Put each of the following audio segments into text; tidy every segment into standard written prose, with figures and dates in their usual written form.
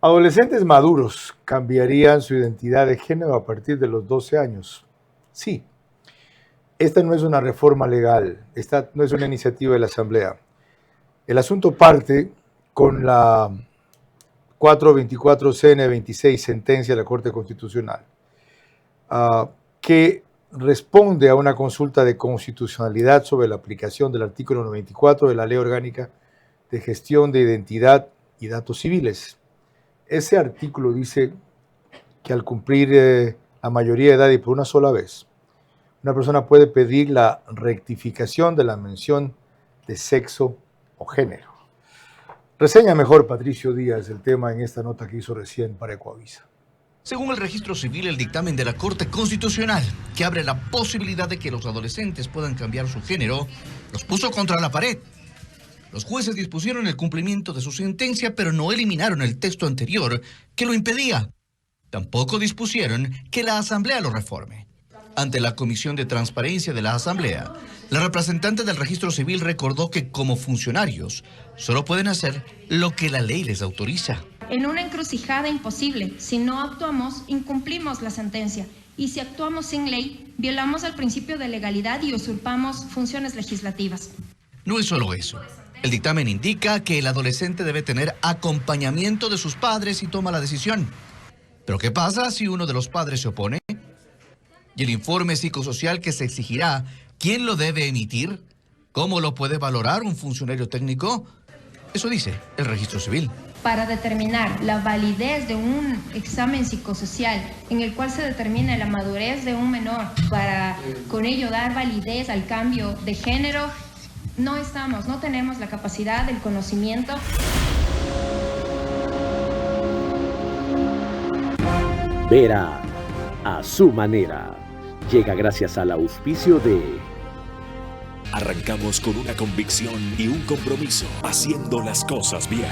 Adolescentes maduros cambiarían su identidad de género a partir de los 12 años. Sí, esta no es una reforma legal, esta no es una iniciativa de la Asamblea. El asunto parte con la 424 CN 26, sentencia de la Corte Constitucional, que responde a una consulta de constitucionalidad sobre la aplicación del artículo 94 de la Ley Orgánica de Gestión de Identidad y Datos Civiles. Ese artículo dice que al cumplir la mayoría de edad y por una sola vez, una persona puede pedir la rectificación de la mención de sexo o género. Reseña mejor Patricio Díaz el tema en esta nota que hizo recién para Ecoavisa. Según el registro civil, el dictamen de la Corte Constitucional, que abre la posibilidad de que los adolescentes puedan cambiar su género, los puso contra la pared. Los jueces dispusieron el cumplimiento de su sentencia, pero no eliminaron el texto anterior que lo impedía. Tampoco dispusieron que la Asamblea lo reforme. Ante la Comisión de Transparencia de la Asamblea, la representante del registro civil recordó que como funcionarios solo pueden hacer lo que la ley les autoriza. En una encrucijada imposible, si no actuamos, incumplimos la sentencia. Y si actuamos sin ley, violamos el principio de legalidad y usurpamos funciones legislativas. No es solo eso. El dictamen indica que el adolescente debe tener acompañamiento de sus padres y toma la decisión. ¿Pero qué pasa si uno de los padres se opone? ¿Y el informe psicosocial que se exigirá, quién lo debe emitir? ¿Cómo lo puede valorar un funcionario técnico? Eso dice el registro civil. Para determinar la validez de un examen psicosocial en el cual se determina la madurez de un menor, para con ello dar validez al cambio de género, no tenemos la capacidad, el conocimiento. Vera a su manera. Llega gracias al auspicio de... Arrancamos con una convicción y un compromiso, haciendo las cosas bien.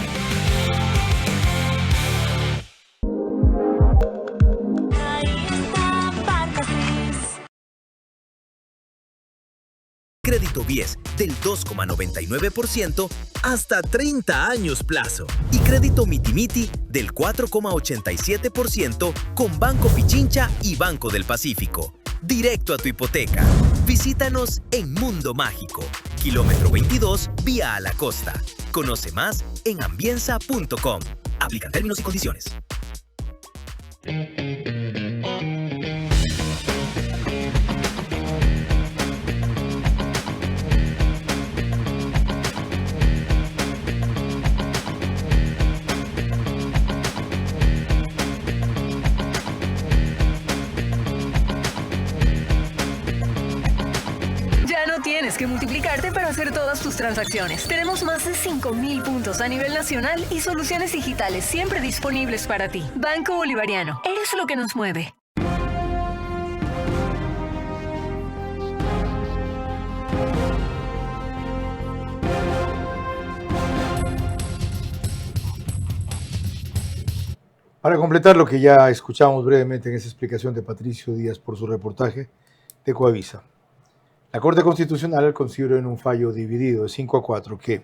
Crédito Bies del 2,99% hasta 30 años plazo. Y crédito Miti Miti del 4,87% con Banco Pichincha y Banco del Pacífico. Directo a tu hipoteca. Visítanos en Mundo Mágico, kilómetro 22, vía a la costa. Conoce más en ambienza.com. Aplican términos y condiciones. Tienes que multiplicarte para hacer todas tus transacciones. Tenemos más de 5.000 puntos a nivel nacional y soluciones digitales siempre disponibles para ti. Banco Bolivariano, eres lo que nos mueve. Para completar lo que ya escuchamos brevemente en esa explicación de Patricio Díaz por su reportaje de Ecoavisa. La Corte Constitucional consideró en un fallo dividido de 5-4 que,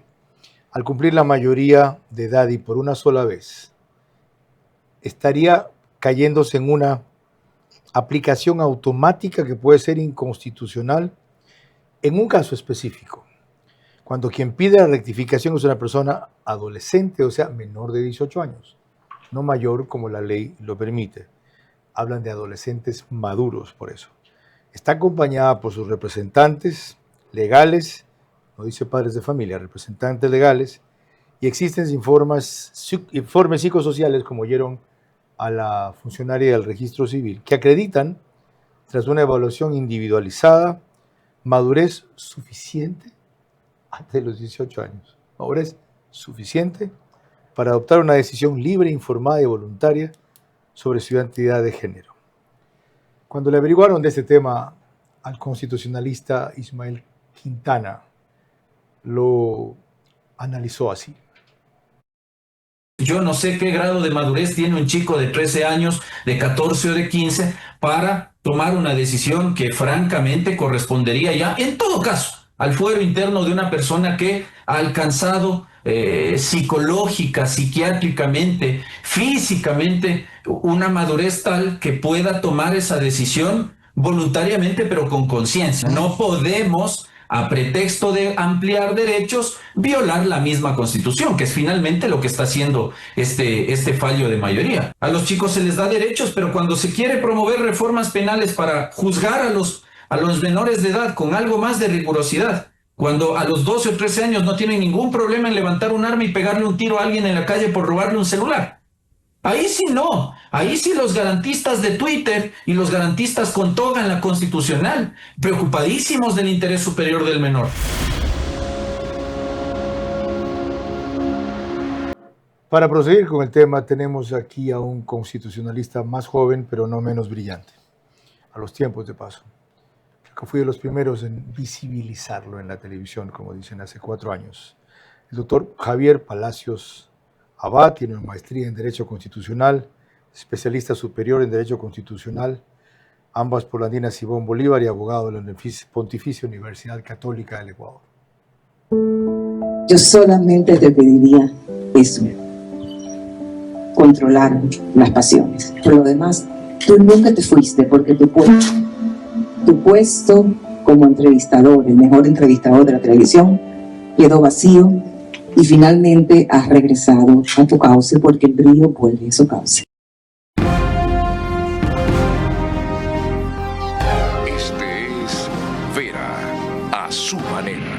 al cumplir la mayoría de edad y por una sola vez, estaría cayéndose en una aplicación automática que puede ser inconstitucional en un caso específico, cuando quien pide la rectificación es una persona adolescente, o sea, menor de 18 años, no mayor como la ley lo permite. Hablan de adolescentes maduros por eso. Está acompañada por sus representantes legales, no dice padres de familia, representantes legales, y existen informes psicosociales, como oyeron a la funcionaria del registro civil, que acreditan, tras una evaluación individualizada, madurez suficiente antes de los 18 años. Madurez suficiente para adoptar una decisión libre, informada y voluntaria sobre su identidad de género. Cuando le averiguaron de este tema al constitucionalista Ismael Quintana, lo analizó así. Yo no sé qué grado de madurez tiene un chico de 13 años, de 14 o de 15 para tomar una decisión que francamente correspondería ya, en todo caso, al fuero interno de una persona que ha alcanzado psicológica, psiquiátricamente, físicamente, una madurez tal que pueda tomar esa decisión voluntariamente, pero con conciencia. No podemos, a pretexto de ampliar derechos, violar la misma Constitución, que es finalmente lo que está haciendo este fallo de mayoría. A los chicos se les da derechos, pero cuando se quiere promover reformas penales para juzgar a los menores de edad con algo más de rigurosidad, cuando a los 12 o 13 años no tienen ningún problema en levantar un arma y pegarle un tiro a alguien en la calle por robarle un celular. Ahí sí no, ahí sí los garantistas de Twitter y los garantistas con toga en la Constitucional, preocupadísimos del interés superior del menor. Para proseguir con el tema, tenemos aquí a un constitucionalista más joven, pero no menos brillante, a los tiempos de paso. Que fui de los primeros en visibilizarlo en la televisión, como dicen, hace 4 años. El doctor Javier Palacios Abad tiene una maestría en Derecho Constitucional, especialista superior en Derecho Constitucional, ambas por la Andina Simón Bolívar y abogado de la Pontificia Universidad Católica del Ecuador. Yo solamente te pediría eso, controlar las pasiones. Por lo demás, tú nunca te fuiste porque tu puesto como entrevistador, el mejor entrevistador de la televisión, quedó vacío y finalmente has regresado a tu cauce porque el brillo vuelve a su cauce. Este es Vera a su manera.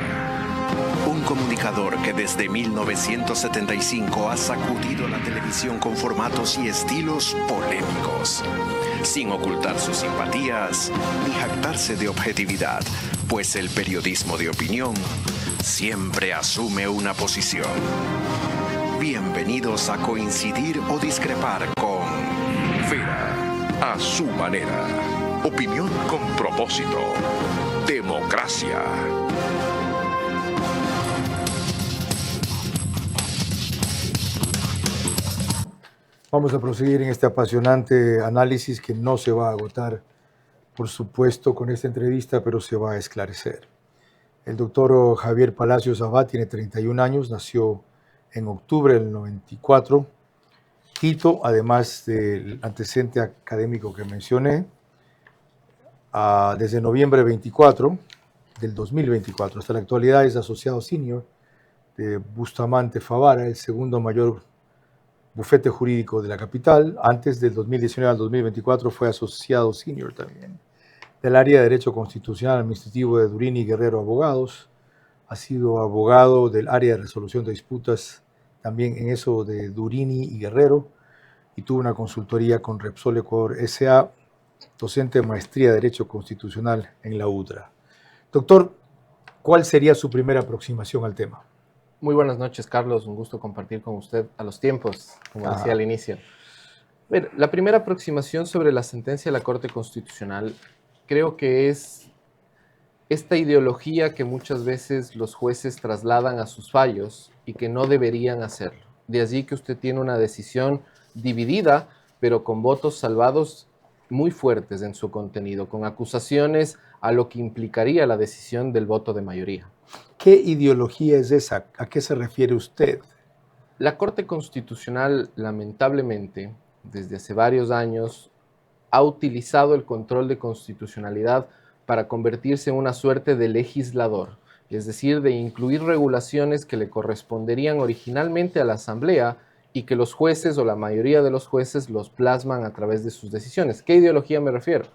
Un comunicador que desde 1975 ha sacudido la televisión con formatos y estilos polémicos, sin ocultar sus simpatías ni jactarse de objetividad, pues el periodismo de opinión siempre asume una posición. Bienvenidos a coincidir o discrepar con Vera a su manera. Opinión con propósito. Democracia. Vamos a proseguir en este apasionante análisis que no se va a agotar, por supuesto, con esta entrevista, pero se va a esclarecer. El doctor Javier Palacios Abad tiene 31 años, nació en octubre del 94, Quito, además del antecedente académico que mencioné, desde noviembre 24 del 2024 hasta la actualidad es asociado senior de Bustamante Favara, el segundo mayor bufete jurídico de la capital. Antes del 2019 al 2024 fue asociado senior también del área de Derecho Constitucional Administrativo de Durini y Guerrero Abogados. Ha sido abogado del área de resolución de disputas también en eso de Durini y Guerrero, y tuvo una consultoría con Repsol Ecuador S.A., docente de maestría de Derecho Constitucional en la UTRA. Doctor, ¿cuál sería su primera aproximación al tema? Muy buenas noches, Carlos. Un gusto compartir con usted a los tiempos, como decía al inicio. La primera aproximación sobre la sentencia de la Corte Constitucional creo que es esta ideología que muchas veces los jueces trasladan a sus fallos y que no deberían hacerlo. De allí que usted tiene una decisión dividida, pero con votos salvados muy fuertes en su contenido, con acusaciones a lo que implicaría la decisión del voto de mayoría. ¿Qué ideología es esa? ¿A qué se refiere usted? La Corte Constitucional, lamentablemente, desde hace varios años, ha utilizado el control de constitucionalidad para convertirse en una suerte de legislador, es decir, de incluir regulaciones que le corresponderían originalmente a la Asamblea y que los jueces o la mayoría de los jueces los plasman a través de sus decisiones. ¿Qué ideología me refiero?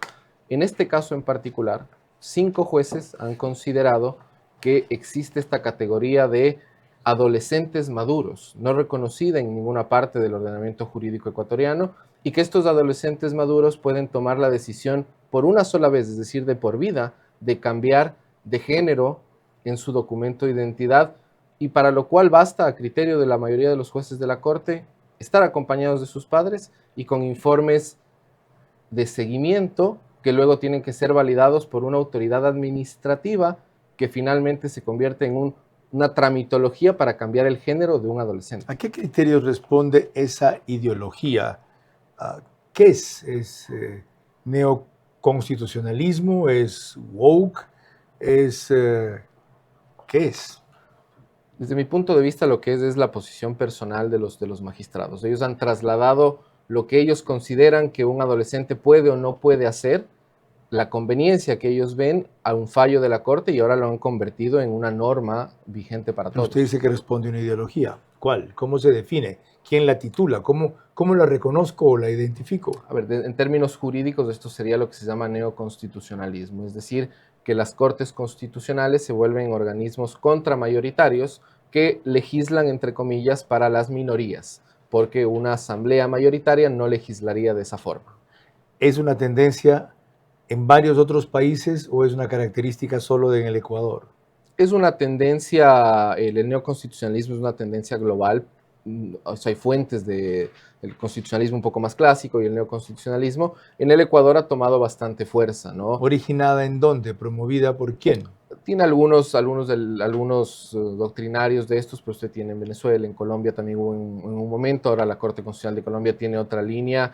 En este caso en particular, 5 jueces han considerado que existe esta categoría de adolescentes maduros, no reconocida en ninguna parte del ordenamiento jurídico ecuatoriano, y que estos adolescentes maduros pueden tomar la decisión por una sola vez, es decir, de por vida, de cambiar de género en su documento de identidad, y para lo cual basta, a criterio de la mayoría de los jueces de la Corte, estar acompañados de sus padres y con informes de seguimiento que luego tienen que ser validados por una autoridad administrativa que finalmente se convierte en una tramitología para cambiar el género de un adolescente. ¿A qué criterios responde esa ideología? ¿Qué es? ¿Es neoconstitucionalismo? ¿Es woke? ¿Qué es? Desde mi punto de vista, lo que es la posición personal de los magistrados. Ellos han trasladado lo que ellos consideran que un adolescente puede o no puede hacer, la conveniencia que ellos ven a un fallo de la Corte, y ahora lo han convertido en una norma vigente para todos. Usted dice que responde a una ideología. ¿Cuál? ¿Cómo se define? ¿Quién la titula? ¿Cómo la reconozco o la identifico? A ver, en términos jurídicos, esto sería lo que se llama neoconstitucionalismo, es decir, que las Cortes Constitucionales se vuelven organismos contramayoritarios que legislan, entre comillas, para las minorías, porque una asamblea mayoritaria no legislaría de esa forma. ¿Es una tendencia en varios otros países o es una característica solo en el Ecuador? Es una tendencia, el neoconstitucionalismo es una tendencia global. O sea, hay fuentes del constitucionalismo un poco más clásico y el neoconstitucionalismo. En el Ecuador ha tomado bastante fuerza, ¿no? ¿Originada en dónde? ¿Promovida por quién? Tiene algunos doctrinarios de estos, pero usted tiene en Venezuela, en Colombia también hubo en un momento. Ahora la Corte Constitucional de Colombia tiene otra línea,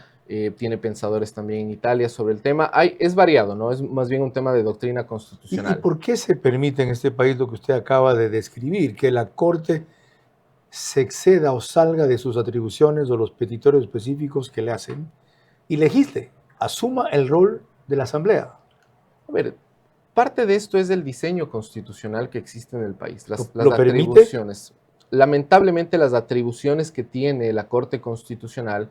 tiene pensadores también en Italia sobre el tema. Es variado, ¿no? Es más bien un tema de doctrina constitucional. ¿Y por qué se permite en este país lo que usted acaba de describir? Que la Corte se exceda o salga de sus atribuciones o los petitorios específicos que le hacen y legisle, asuma el rol de la Asamblea. A ver, parte de esto es el diseño constitucional que existe en el país, las ¿Lo atribuciones. Permite? Lamentablemente, las atribuciones que tiene la Corte Constitucional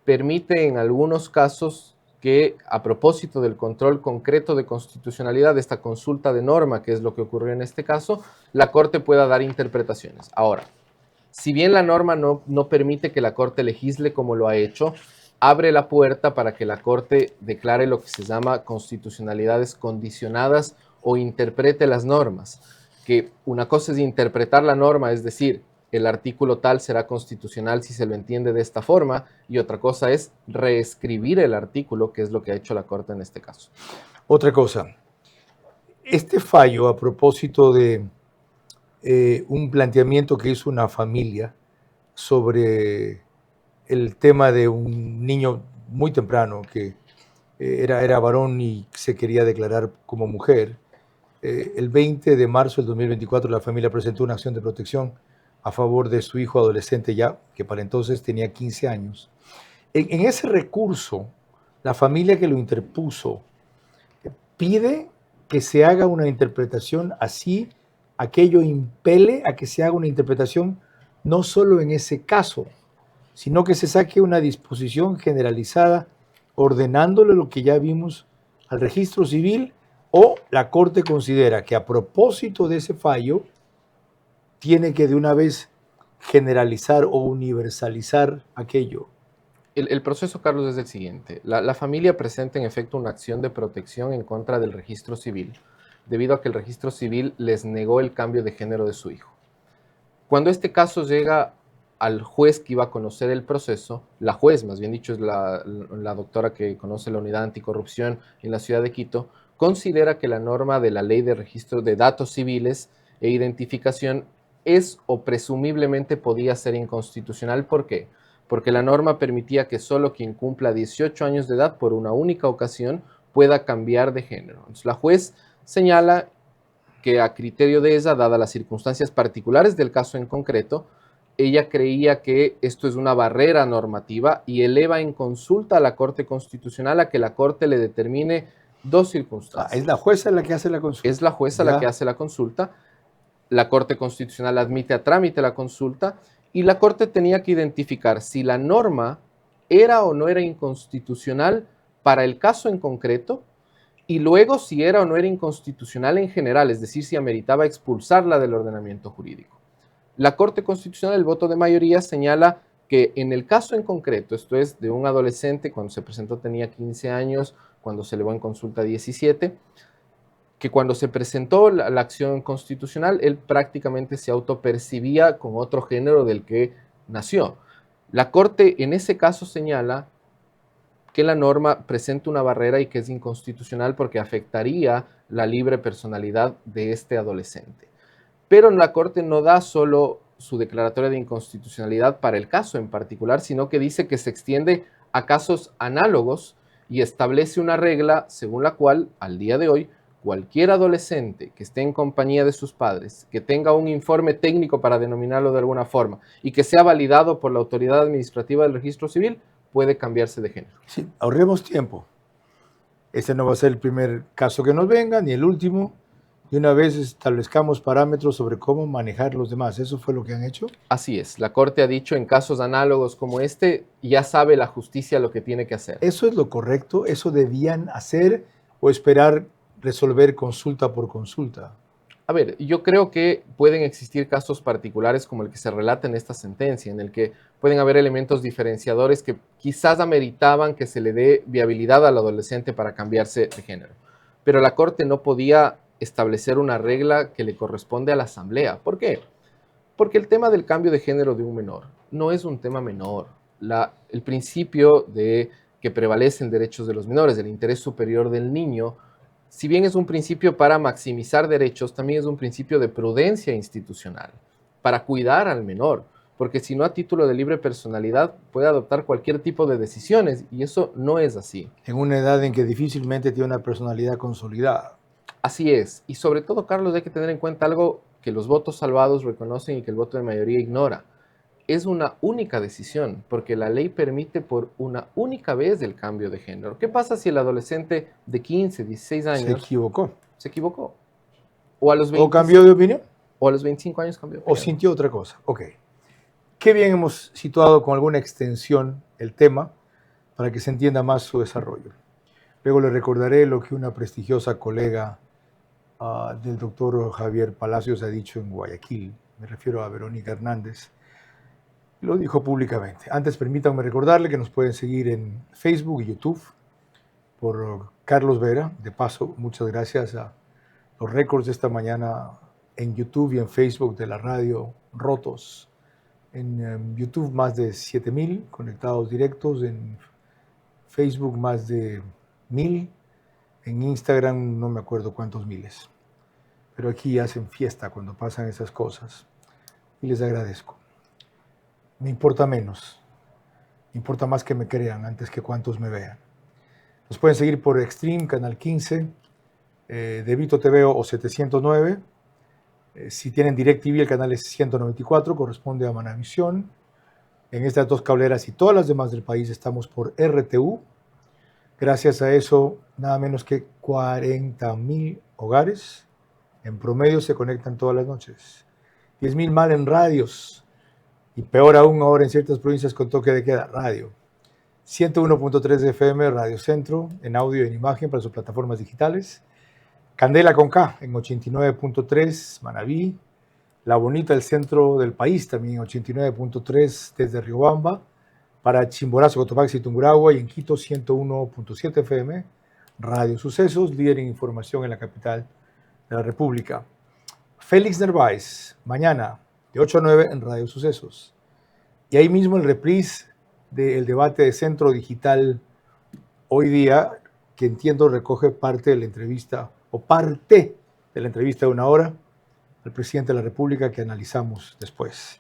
permite en algunos casos que, a propósito del control concreto de constitucionalidad, de esta consulta de norma, que es lo que ocurrió en este caso, la Corte pueda dar interpretaciones. Ahora, si bien la norma no permite que la Corte legisle como lo ha hecho, abre la puerta para que la Corte declare lo que se llama constitucionalidades condicionadas o interprete las normas. Que una cosa es interpretar la norma, es decir, el artículo tal será constitucional si se lo entiende de esta forma, y otra cosa es reescribir el artículo, que es lo que ha hecho la Corte en este caso. Otra cosa, este fallo a propósito de un planteamiento que hizo una familia sobre el tema de un niño muy temprano que era varón y se quería declarar como mujer. El 20 de marzo del 2024 la familia presentó una acción de protección a favor de su hijo adolescente ya, que para entonces tenía 15 años. En ese recurso, la familia que lo interpuso pide que se haga una interpretación así. Aquello impele a que se haga una interpretación no solo en ese caso, sino que se saque una disposición generalizada ordenándole lo que ya vimos al registro civil, o la Corte considera que a propósito de ese fallo tiene que de una vez generalizar o universalizar aquello. El proceso, Carlos, es el siguiente. La familia presenta en efecto una acción de protección en contra del registro civil, debido a que el registro civil les negó el cambio de género de su hijo. Cuando este caso llega al juez que iba a conocer el proceso, la juez, más bien dicho, es la doctora que conoce la unidad anticorrupción en la ciudad de Quito, considera que la norma de la ley de registro de datos civiles e identificación es o presumiblemente podía ser inconstitucional. ¿Por qué? Porque la norma permitía que solo quien cumpla 18 años de edad por una única ocasión pueda cambiar de género. Entonces, la juez señala que a criterio de ella, dadas las circunstancias particulares del caso en concreto, ella creía que esto es una barrera normativa y eleva en consulta a la Corte Constitucional a que la Corte le determine dos circunstancias. ¿Es la jueza la que hace la consulta? Es la jueza la que hace la consulta. La Corte Constitucional admite a trámite la consulta y la Corte tenía que identificar si la norma era o no era inconstitucional para el caso en concreto, y luego si era o no era inconstitucional en general, es decir, si ameritaba expulsarla del ordenamiento jurídico. La Corte Constitucional, el voto de mayoría, señala que en el caso en concreto, esto es de un adolescente, cuando se presentó tenía 15 años, cuando se elevó en consulta 17, que cuando se presentó la acción constitucional, él prácticamente se autopercibía con otro género del que nació. La Corte en ese caso señala que la norma presenta una barrera y que es inconstitucional porque afectaría la libre personalidad de este adolescente. Pero la Corte no da solo su declaratoria de inconstitucionalidad para el caso en particular, sino que dice que se extiende a casos análogos y establece una regla según la cual, al día de hoy, cualquier adolescente que esté en compañía de sus padres, que tenga un informe técnico para denominarlo de alguna forma y que sea validado por la autoridad administrativa del registro civil, puede cambiarse de género. Sí, ahorremos tiempo. Este no va a ser el primer caso que nos venga, ni el último. Y una vez establezcamos parámetros sobre cómo manejar los demás. ¿Eso fue lo que han hecho? Así es. La Corte ha dicho en casos análogos como este, ya sabe la justicia lo que tiene que hacer. ¿Eso es lo correcto? ¿Eso debían hacer o esperar resolver consulta por consulta? A ver, yo creo que pueden existir casos particulares como el que se relata en esta sentencia, en el que pueden haber elementos diferenciadores que quizás ameritaban que se le dé viabilidad al adolescente para cambiarse de género. Pero la Corte no podía establecer una regla que le corresponde a la Asamblea. ¿Por qué? Porque el tema del cambio de género de un menor no es un tema menor. El principio de que prevalecen derechos de los menores, del interés superior del niño, si bien es un principio para maximizar derechos, también es un principio de prudencia institucional, para cuidar al menor, porque si no, a título de libre personalidad puede adoptar cualquier tipo de decisiones, y eso no es así. En una edad en que difícilmente tiene una personalidad consolidada. Así es, y sobre todo, Carlos, hay que tener en cuenta algo que los votos salvados reconocen y que el voto de mayoría ignora. Es una única decisión, porque la ley permite por una única vez el cambio de género. ¿Qué pasa si el adolescente de 15, 16 años... Se equivocó. O a los 20, ¿O cambió de opinión? O a los 25 años cambió de opinión. ¿O sintió otra cosa? Ok. Qué bien hemos situado con alguna extensión el tema para que se entienda más su desarrollo. Luego le recordaré lo que una prestigiosa colega del doctor Javier Palacios ha dicho en Guayaquil. Me refiero a Verónica Hernández. Lo dijo públicamente. Antes, permítanme recordarle que nos pueden seguir en Facebook y YouTube por Carlos Vera. De paso, muchas gracias a los récords de esta mañana en YouTube y en Facebook de la radio rotos. En YouTube más de 7,000 conectados directos, en Facebook más de 1,000, en Instagram no me acuerdo cuántos miles. Pero aquí hacen fiesta cuando pasan esas cosas y les agradezco. Me importa menos, me importa más que me crean antes que cuántos me vean. Nos pueden seguir por Extreme, Canal 15, de Vito TV o 709. Si tienen DirecTV, el canal es 194, corresponde a Manavisión. En estas dos cableras y todas las demás del país estamos por RTU. Gracias a eso, nada menos que 40,000 hogares en promedio se conectan todas las noches. 10,000 más en radios. Y peor aún ahora en ciertas provincias con toque de queda, radio. 101.3 de FM, Radio Centro, en audio y en imagen para sus plataformas digitales. Candela con K en 89.3, Manabí. La Bonita, el centro del país, también en 89.3 desde Riobamba. Para Chimborazo, Cotopaxi y Tungurahua. Y en Quito, 101.7 FM, Radio Sucesos, líder en información en la capital de la República. Félix Nerváez, mañana, de 8 a 9 en Radio Sucesos. Y ahí mismo el reprise del debate de Centro Digital hoy día, que entiendo recoge parte de la entrevista, o parte de la entrevista de 1 hora, al presidente de la República que analizamos después.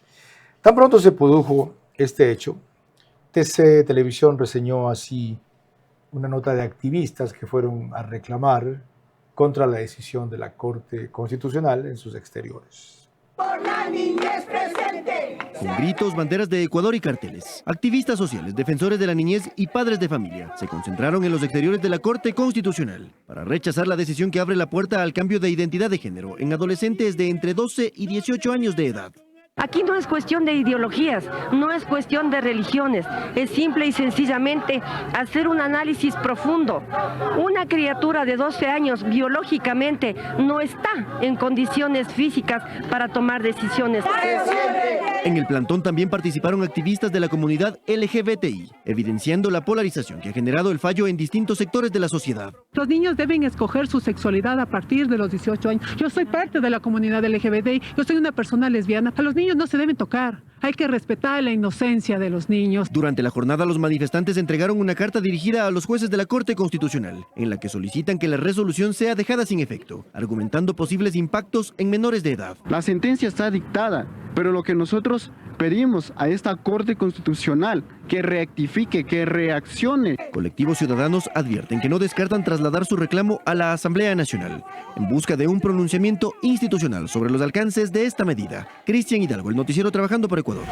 Tan pronto se produjo este hecho, TC Televisión reseñó así una nota de activistas que fueron a reclamar contra la decisión de la Corte Constitucional en sus exteriores. Por la niñez presente. Con gritos, banderas de Ecuador y carteles, activistas sociales, defensores de la niñez y padres de familia se concentraron en los exteriores de la Corte Constitucional para rechazar la decisión que abre la puerta al cambio de identidad de género en adolescentes de entre 12 y 18 años de edad. Aquí no es cuestión de ideologías, no es cuestión de religiones, es simple y sencillamente hacer un análisis profundo. Una criatura de 12 años biológicamente no está en condiciones físicas para tomar decisiones. En el plantón también participaron activistas de la comunidad LGBTI, evidenciando la polarización que ha generado el fallo en distintos sectores de la sociedad. Los niños deben escoger su sexualidad a partir de los 18 años. Yo soy parte de la comunidad LGBTI, yo soy una persona lesbiana. A los niños no se deben tocar. Hay que respetar la inocencia de los niños. Durante la jornada, los manifestantes entregaron una carta dirigida a los jueces de la Corte Constitucional, en la que solicitan que la resolución sea dejada sin efecto, argumentando posibles impactos en menores de edad. La sentencia está dictada, pero lo que nosotros pedimos a esta Corte Constitucional que rectifique, que reaccione. Colectivos ciudadanos advierten que no descartan trasladar su reclamo a la Asamblea Nacional en busca de un pronunciamiento institucional sobre los alcances de esta medida. Cristian Hidalgo, el noticiero Trabajando por Ecuador.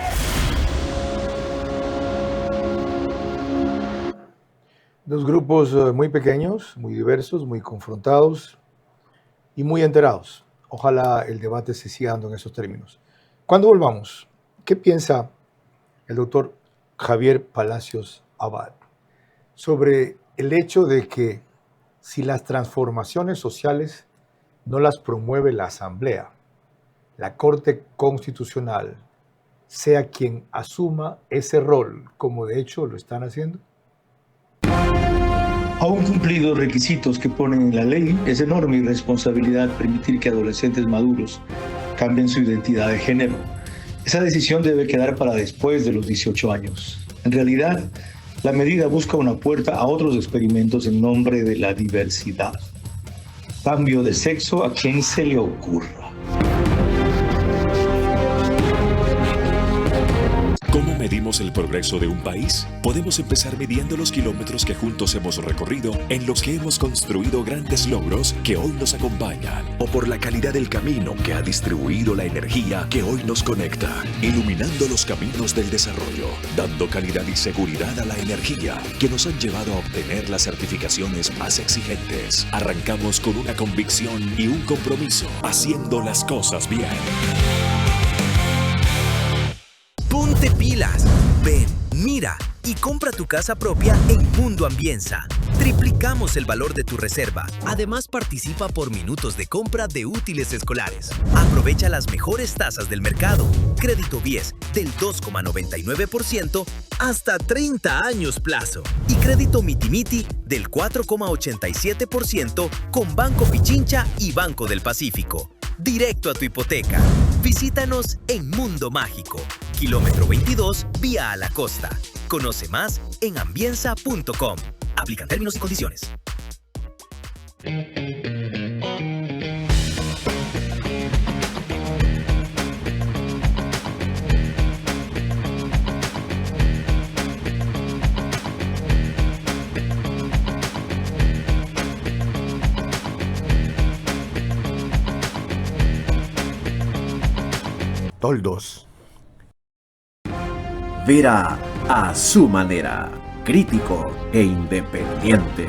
Dos grupos muy pequeños, muy diversos, muy confrontados y muy enterados. Ojalá el debate se siga dando en esos términos. Cuando volvamos, ¿qué piensa el doctor Javier Palacios Abad sobre el hecho de que si las transformaciones sociales no las promueve la Asamblea, la Corte Constitucional sea quien asuma ese rol, como de hecho lo están haciendo? Aún cumplidos requisitos que ponen en la ley, es enorme irresponsabilidad permitir que adolescentes maduros cambien su identidad de género. Esa decisión debe quedar para después de los 18 años. En realidad, la medida busca una puerta a otros experimentos en nombre de la diversidad. Cambio de sexo a quien se le ocurra. ¿Cómo medimos el progreso de un país? Podemos empezar midiendo los kilómetros que juntos hemos recorrido, en los que hemos construido grandes logros que hoy nos acompañan. O por la calidad del camino que ha distribuido la energía que hoy nos conecta, Iluminando los caminos del desarrollo, dando calidad y seguridad a la energía que nos han llevado a obtener las certificaciones más exigentes. Arrancamos con una convicción y un compromiso, haciendo las cosas bien. Ponte pilas, ven, mira y compra tu casa propia en Mundo Ambienza. Triplicamos el valor de tu reserva. Además, participa por minutos de compra de útiles escolares. Aprovecha las mejores tasas del mercado. Crédito BIES del 2,99% hasta 30 años plazo. Y crédito Mitimiti del 4,87% con Banco Pichincha y Banco del Pacífico. Directo a tu hipoteca. Visítanos en Mundo Mágico, kilómetro 22, vía a la costa. Conoce más en ambienza.com. Aplican términos y condiciones. Toldos. Vera a su manera, crítico e independiente.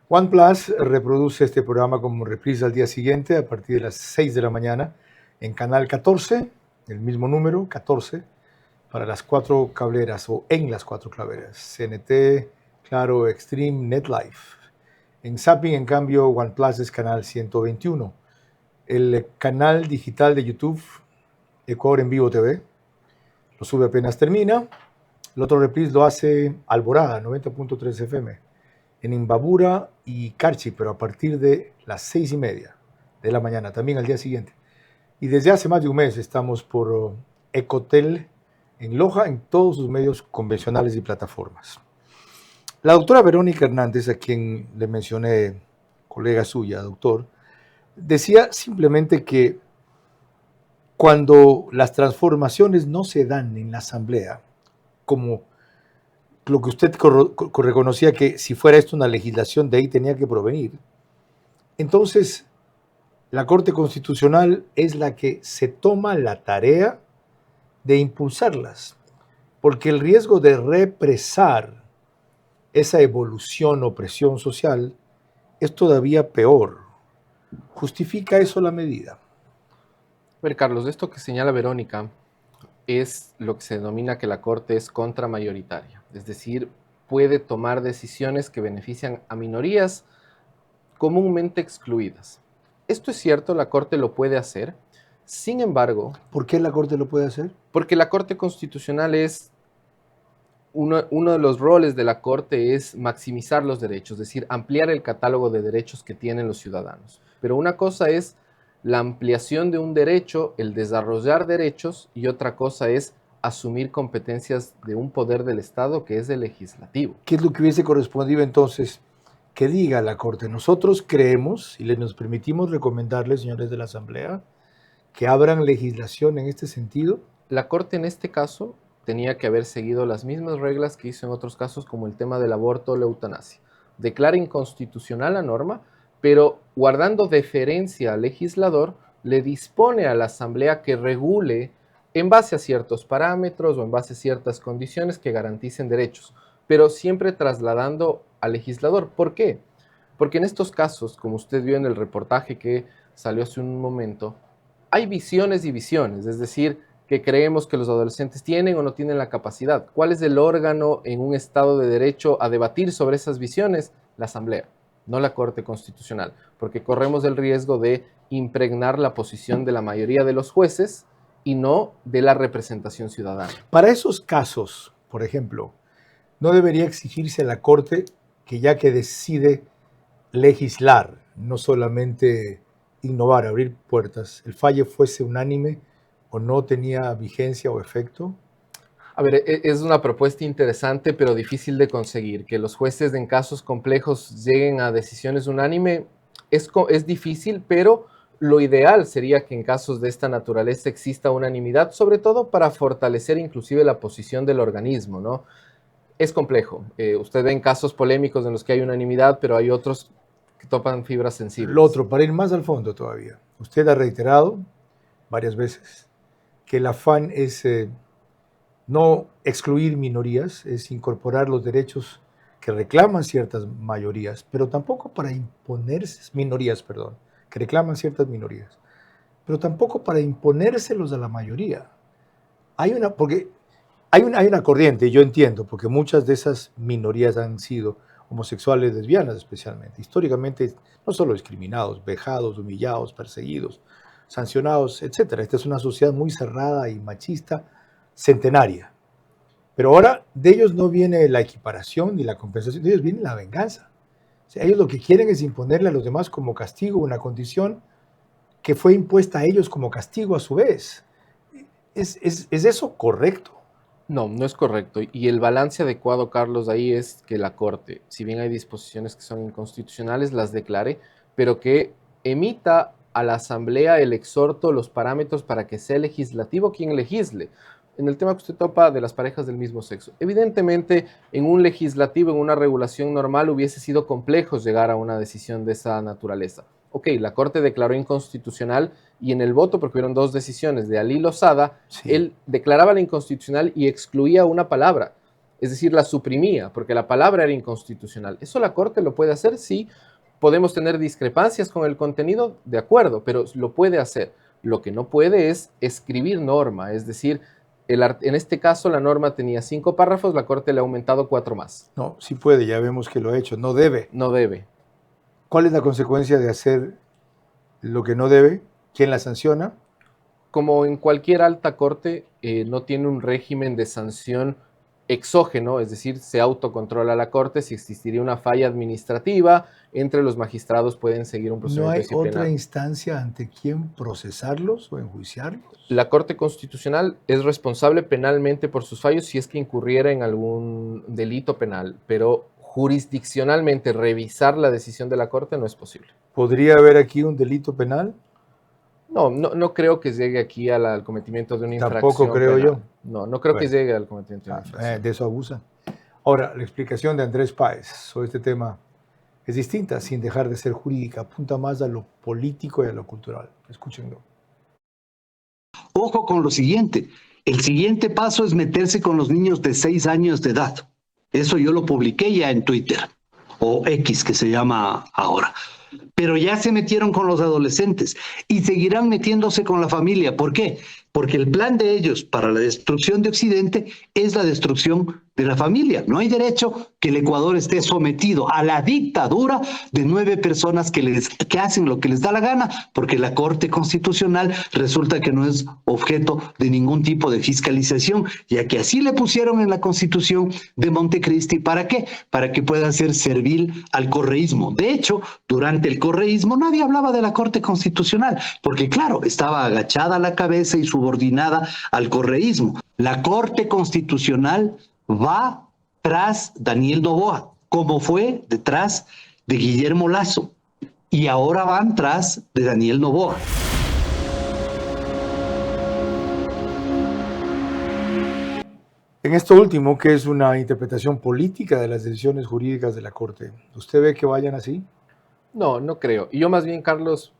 OnePlus reproduce este programa como reprise al día siguiente a partir de las 6 de la mañana en canal 14, el mismo número, 14, para las 4 cableras o en las 4 cableras, CNT, Claro, Extreme, NetLife. En Zapping, en cambio, OnePlus es canal 121. El canal digital de YouTube, Ecuador en Vivo TV, lo sube apenas termina. El otro reprise lo hace Alborada, 90.3 FM, en Imbabura y Carchi, pero a partir de las 6:30 de la mañana, también al día siguiente. Y desde hace más de un mes estamos por Ecotel en Loja, en todos sus medios convencionales y plataformas. La doctora Verónica Hernández, a quien le mencioné, colega suya, doctor, decía simplemente que cuando las transformaciones no se dan en la Asamblea, como lo que usted reconocía que si fuera esto una legislación de ahí tenía que provenir, entonces la Corte Constitucional es la que se toma la tarea de impulsarlas, porque el riesgo de represar esa evolución o presión social es todavía peor. ¿Justifica eso la medida? A ver, Carlos, esto que señala Verónica es lo que se denomina que la Corte es contramayoritaria, es decir, puede tomar decisiones que benefician a minorías comúnmente excluidas. Esto es cierto, la Corte lo puede hacer. Sin embargo... ¿Por qué la Corte lo puede hacer? Porque la Corte Constitucional es... Uno de los roles de la Corte es maximizar los derechos, es decir, ampliar el catálogo de derechos que tienen los ciudadanos. Pero una cosa es la ampliación de un derecho, el desarrollar derechos, y otra cosa es asumir competencias de un poder del Estado que es el legislativo. ¿Qué es lo que hubiese correspondido entonces que diga la Corte. Nosotros creemos y nos permitimos recomendarles, señores de la Asamblea, que abran legislación en este sentido. La Corte en este caso tenía que haber seguido las mismas reglas que hizo en otros casos, como el tema del aborto o la eutanasia. Declara inconstitucional la norma, pero guardando deferencia al legislador, le dispone a la Asamblea que regule en base a ciertos parámetros o en base a ciertas condiciones que garanticen derechos, pero siempre trasladando al legislador. ¿Por qué? Porque en estos casos, como usted vio en el reportaje que salió hace un momento, hay visiones y visiones, es decir, que creemos que los adolescentes tienen o no tienen la capacidad. ¿Cuál es el órgano en un Estado de Derecho a debatir sobre esas visiones? La Asamblea, no la Corte Constitucional, porque corremos el riesgo de impregnar la posición de la mayoría de los jueces y no de la representación ciudadana. Para esos casos, por ejemplo, ¿no debería exigirse a la Corte que ya que decide legislar, no solamente innovar, abrir puertas, el fallo fuese unánime o no tenía vigencia o efecto? A ver, es una propuesta interesante, pero difícil de conseguir. Que los jueces en casos complejos lleguen a decisiones unánime es difícil, pero lo ideal sería que en casos de esta naturaleza exista unanimidad, sobre todo para fortalecer inclusive la posición del organismo, ¿no? Es complejo. Usted ve en casos polémicos en los que hay unanimidad, pero hay otros que topan fibras sensibles. Lo otro, para ir más al fondo todavía, usted ha reiterado varias veces que el afán es no excluir minorías, es incorporar los derechos que reclaman ciertas mayorías, pero tampoco para imponerse, minorías, perdón, que reclaman ciertas minorías, pero tampoco para imponérselos a la mayoría. Hay una corriente, y yo entiendo, porque muchas de esas minorías han sido homosexuales, lesbianas especialmente, históricamente no solo discriminados, vejados, humillados, perseguidos, sancionados, etc. Esta es una sociedad muy cerrada y machista, centenaria. Pero ahora de ellos no viene la equiparación ni la compensación, de ellos viene la venganza. O sea, ellos lo que quieren es imponerle a los demás como castigo una condición que fue impuesta a ellos como castigo a su vez. ¿Es eso correcto? No, no es correcto. Y el balance adecuado, Carlos, ahí es que la Corte, si bien hay disposiciones que son inconstitucionales, las declare, pero que emita a la Asamblea el exhorto, los parámetros para que sea el legislativo quien legisle. En el tema que usted topa de las parejas del mismo sexo. Evidentemente, en un legislativo, en una regulación normal, hubiese sido complejo llegar a una decisión de esa naturaleza. Ok, la Corte declaró inconstitucional y en el voto, porque hubieron dos decisiones de Ali Lozada, sí, él declaraba la inconstitucional y excluía una palabra, es decir, la suprimía, porque la palabra era inconstitucional. ¿Eso la Corte lo puede hacer? Sí. ¿Podemos tener discrepancias con el contenido? De acuerdo, pero lo puede hacer. Lo que no puede es escribir norma, es decir, en este caso la norma tenía 5 párrafos, la Corte le ha aumentado 4 más. No, sí puede, ya vemos que lo ha hecho, no debe. No debe. ¿Cuál es la consecuencia de hacer lo que no debe? ¿Quién la sanciona? Como en cualquier alta corte, no tiene un régimen de sanción exógeno, es decir, se autocontrola la Corte. Si existiría una falla administrativa, entre los magistrados pueden seguir un procedimiento disciplinario. ¿No hay otra instancia ante quien procesarlos o enjuiciarlos? La Corte Constitucional es responsable penalmente por sus fallos si es que incurriera en algún delito penal, pero jurisdiccionalmente revisar la decisión de la Corte no es posible. ¿Podría haber aquí un delito penal? No creo que llegue aquí al cometimiento de una infracción. Tampoco creo penal. yo. No creo que llegue al cometimiento de una infracción. De eso abusan. Ahora, la explicación de Andrés Páez sobre este tema es distinta, sin dejar de ser jurídica. Apunta más a lo político y a lo cultural. Escúchenlo. Ojo con lo siguiente. El siguiente paso es meterse con los niños de 6 años de edad. Eso yo lo publiqué ya en Twitter, o X que se llama ahora. Pero ya se metieron con los adolescentes y seguirán metiéndose con la familia. ¿Por qué? Porque el plan de ellos para la destrucción de Occidente es la destrucción de la familia. No hay derecho que el Ecuador esté sometido a la dictadura de 9 personas que hacen lo que les da la gana, porque la Corte Constitucional resulta que no es objeto de ningún tipo de fiscalización, ya que así le pusieron en la Constitución de Montecristi. ¿Para qué? Para que pueda ser servil al correísmo. De hecho, durante el correísmo nadie hablaba de la Corte Constitucional, porque claro, estaba agachada la cabeza y subordinada al correísmo. La Corte Constitucional va tras Daniel Noboa, como fue detrás de Guillermo Lasso y ahora van tras de Daniel Noboa. En esto último, que es una interpretación política de las decisiones jurídicas de la Corte, ¿usted ve que vayan así? No, no creo. Y yo más bien, Carlos,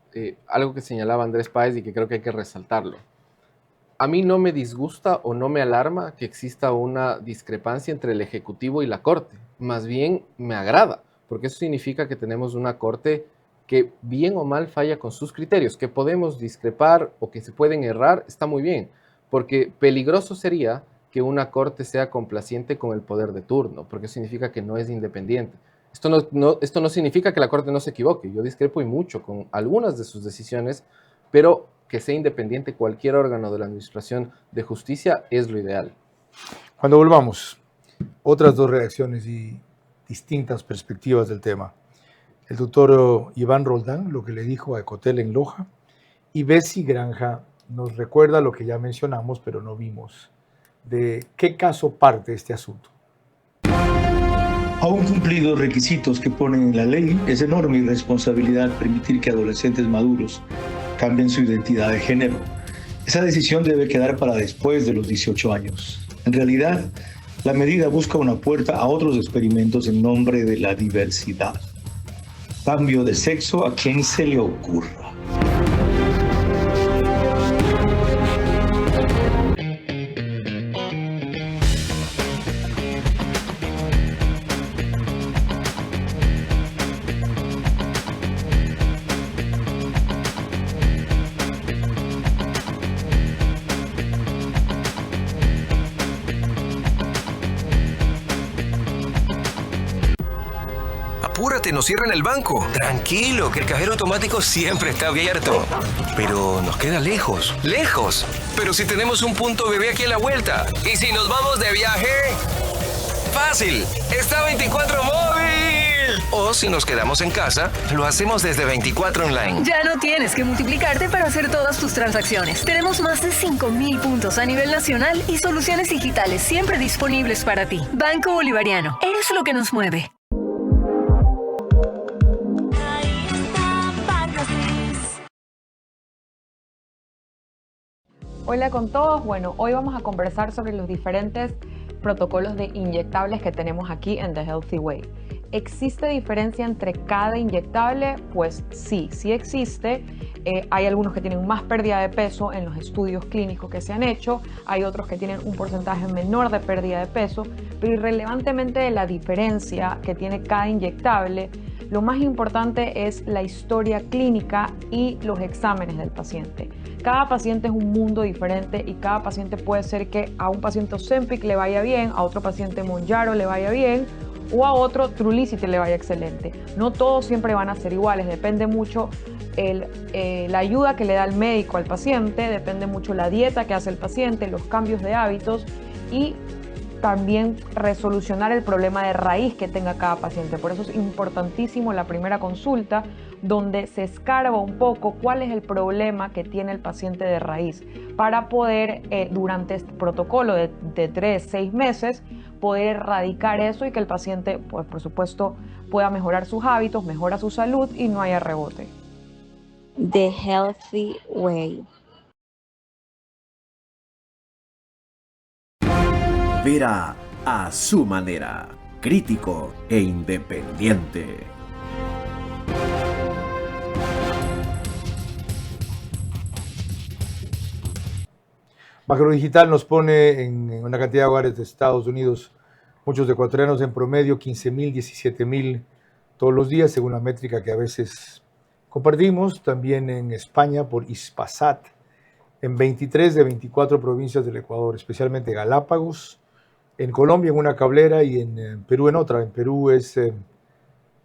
algo que señalaba Andrés Páez y que creo que hay que resaltarlo. A mí no me disgusta o no me alarma que exista una discrepancia entre el Ejecutivo y la Corte. Más bien me agrada, porque eso significa que tenemos una Corte que bien o mal falla con sus criterios, que podemos discrepar o que se pueden errar, está muy bien, porque peligroso sería que una Corte sea complaciente con el poder de turno, porque eso significa que no es independiente. Esto no significa que la Corte no se equivoque. Yo discrepo y mucho con algunas de sus decisiones, pero que sea independiente cualquier órgano de la Administración de Justicia es lo ideal. Cuando volvamos, otras dos reacciones y distintas perspectivas del tema. El doctor Iván Roldán, lo que le dijo a Ecotel en Loja, y Bessie Granja nos recuerda lo que ya mencionamos, pero no vimos. ¿De qué caso parte este asunto? Aún cumplidos requisitos que ponen en la ley, es enorme irresponsabilidad permitir que adolescentes maduros cambien su identidad de género. Esa decisión debe quedar para después de los 18 años. En realidad, la medida busca una puerta a otros experimentos en nombre de la diversidad. Cambio de sexo a quien se le ocurra. Apúrate, nos cierran el banco. Tranquilo, que el cajero automático siempre está abierto. Pero nos queda lejos. ¡Lejos! Pero si tenemos un punto bebé aquí a la vuelta. ¿Y si nos vamos de viaje? ¡Fácil! ¡Está 24 móvil! O si nos quedamos en casa, lo hacemos desde 24 online. Ya no tienes que multiplicarte para hacer todas tus transacciones. Tenemos más de 5,000 puntos a nivel nacional y soluciones digitales siempre disponibles para ti. Banco Bolivariano. Eres lo que nos mueve. Hola con todos, bueno, hoy vamos a conversar sobre los diferentes protocolos de inyectables que tenemos aquí en The Healthy Way. ¿Existe diferencia entre cada inyectable? Pues sí existe. Hay algunos que tienen más pérdida de peso en los estudios clínicos que se han hecho, hay otros que tienen un porcentaje menor de pérdida de peso, pero irrelevantemente de la diferencia que tiene cada inyectable, lo más importante es la historia clínica y los exámenes del paciente. Cada paciente es un mundo diferente y cada paciente puede ser que a un paciente Ozempic le vaya bien, a otro paciente Mounjaro le vaya bien o a otro Trulicity le vaya excelente. No todos siempre van a ser iguales, depende mucho la ayuda que le da el médico al paciente, depende mucho la dieta que hace el paciente, los cambios de hábitos y también resolucionar el problema de raíz que tenga cada paciente. Por eso es importantísimo la primera consulta, donde se escarba un poco cuál es el problema que tiene el paciente de raíz, para poder durante este protocolo de 3-6 meses, poder erradicar eso y que el paciente, pues, por supuesto, pueda mejorar sus hábitos, mejora su salud y no haya rebote. The Healthy Way. Vera a su manera, crítico e independiente. Macrodigital nos pone en una cantidad de hogares de Estados Unidos, muchos ecuatorianos en promedio, 15,000, 17,000 todos los días, según la métrica que a veces compartimos. También en España por Ispasat, en 23 de 24 provincias del Ecuador, especialmente Galápagos, en Colombia en una cablera y en Perú en otra. En Perú es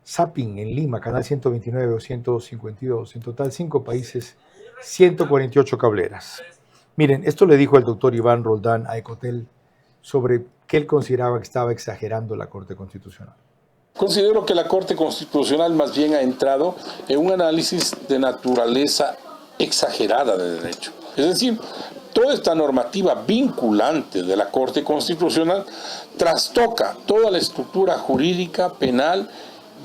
Zapping en Lima, canal 129 o 152. En total 5 países, 148 cableras. Miren, esto le dijo el doctor Iván Roldán a Ecotel sobre que él consideraba que estaba exagerando la Corte Constitucional. Considero que la Corte Constitucional más bien ha entrado en un análisis de naturaleza exagerada de derecho. Es decir, toda esta normativa vinculante de la Corte Constitucional trastoca toda la estructura jurídica penal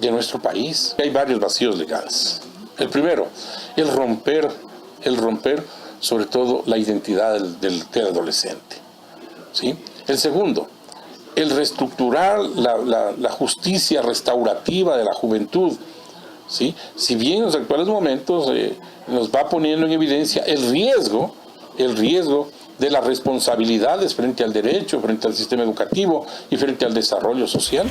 de nuestro país. Hay varios vacíos legales. El primero, el romper sobre todo la identidad del adolescente, ¿sí? El segundo, el reestructurar la justicia restaurativa de la juventud, ¿sí? Si bien en los actuales momentos nos va poniendo en evidencia el riesgo de las responsabilidades frente al derecho, frente al sistema educativo y frente al desarrollo social.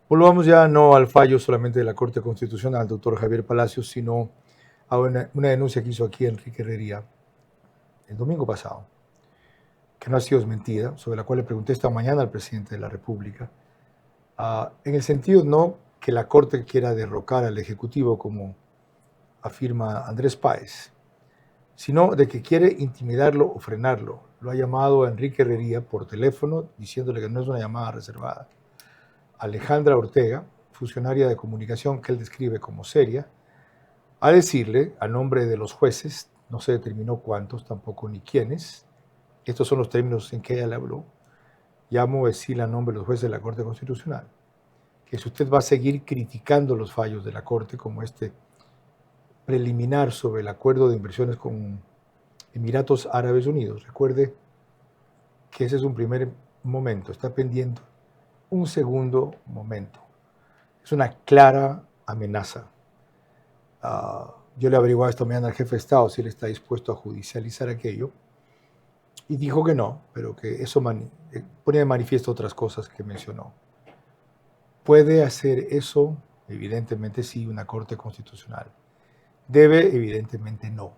Volvamos ya no al fallo solamente de la Corte Constitucional, doctor Javier Palacios, sino a una denuncia que hizo aquí Enrique Herrería el domingo pasado, que no ha sido desmentida, sobre la cual le pregunté esta mañana al presidente de la República, en el sentido no que la Corte quiera derrocar al Ejecutivo, como afirma Andrés Páez, sino de que quiere intimidarlo o frenarlo. Lo ha llamado a Enrique Herrería por teléfono, diciéndole que no es una llamada reservada. Alejandra Ortega, funcionaria de comunicación que él describe como seria, a decirle, a nombre de los jueces, no se determinó cuántos, tampoco ni quiénes, estos son los términos en que ella le habló, llamo a decirle a nombre de los jueces de la Corte Constitucional, que si usted va a seguir criticando los fallos de la Corte, como este preliminar sobre el acuerdo de inversiones con Emiratos Árabes Unidos, recuerde que ese es un primer momento, está pendiente un segundo momento. Es una clara amenaza. Yo le averiguaba esta mañana al jefe de Estado si él está dispuesto a judicializar aquello y dijo que no, pero que eso ponía de manifiesto otras cosas que mencionó. ¿Puede hacer eso? Evidentemente sí, una Corte Constitucional. ¿Debe? Evidentemente no.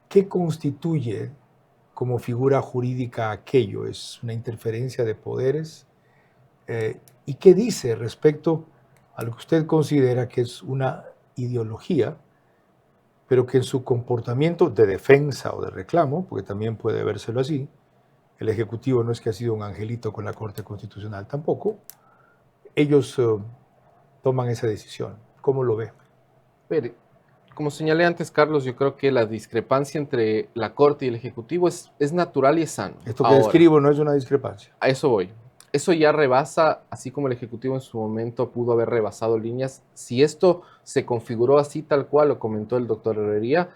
¿Qué constituye como figura jurídica aquello? ¿Es una interferencia de poderes? ¿Y qué dice respecto a lo que usted considera que es una ideología, pero que en su comportamiento de defensa o de reclamo, porque también puede vérselo así, el Ejecutivo no es que ha sido un angelito con la Corte Constitucional tampoco, ellos toman esa decisión? ¿Cómo lo ve? Pero, como señalé antes, Carlos, yo creo que la discrepancia entre la Corte y el Ejecutivo es natural y es sano. Esto que describo no es una discrepancia. A eso voy. Eso ya rebasa, así como el Ejecutivo en su momento pudo haber rebasado líneas. Si esto se configuró así tal cual lo comentó el doctor Herrería,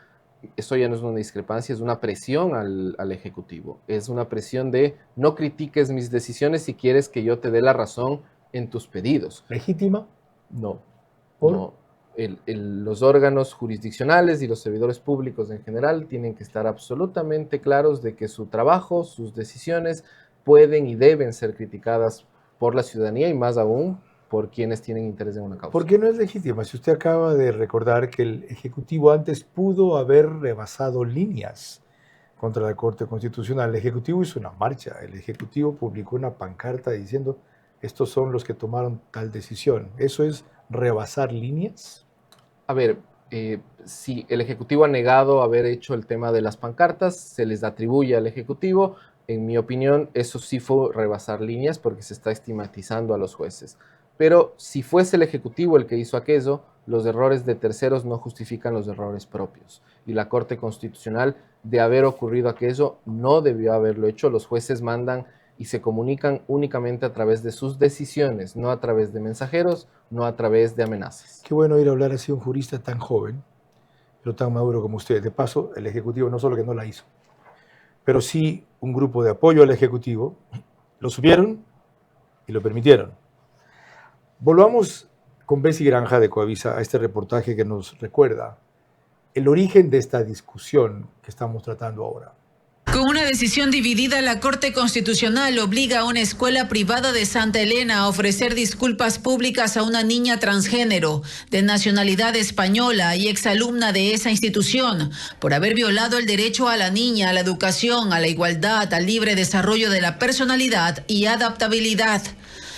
eso ya no es una discrepancia, es una presión al Ejecutivo. Es una presión de no critiques mis decisiones si quieres que yo te dé la razón en tus pedidos. ¿Legítima? No. ¿Por? No. Los órganos jurisdiccionales y los servidores públicos en general tienen que estar absolutamente claros de que su trabajo, sus decisiones pueden y deben ser criticadas por la ciudadanía y más aún por quienes tienen interés en una causa. ¿Por qué no es legítima? Si usted acaba de recordar que el Ejecutivo antes pudo haber rebasado líneas contra la Corte Constitucional. El Ejecutivo hizo una marcha, el Ejecutivo publicó una pancarta diciendo estos son los que tomaron tal decisión. ¿Eso es rebasar líneas? A ver, si el Ejecutivo ha negado haber hecho el tema de las pancartas, se les atribuye al Ejecutivo. En mi opinión, eso sí fue rebasar líneas porque se está estigmatizando a los jueces. Pero si fuese el Ejecutivo el que hizo aquello, los errores de terceros no justifican los errores propios. Y la Corte Constitucional, de haber ocurrido aquello, no debió haberlo hecho. Los jueces mandan y se comunican únicamente a través de sus decisiones, no a través de mensajeros, no a través de amenazas. Qué bueno ir a hablar así a un jurista tan joven, pero tan maduro como usted. De paso, el Ejecutivo no solo que no la hizo, pero sí un grupo de apoyo al Ejecutivo lo subieron y lo permitieron. Volvamos con Bessie Granja de Coavisa a este reportaje que nos recuerda el origen de esta discusión que estamos tratando ahora. Con una decisión dividida, la Corte Constitucional obliga a una escuela privada de Santa Elena a ofrecer disculpas públicas a una niña transgénero de nacionalidad española y exalumna de esa institución por haber violado el derecho a la niña, a la educación, a la igualdad, al libre desarrollo de la personalidad y adaptabilidad.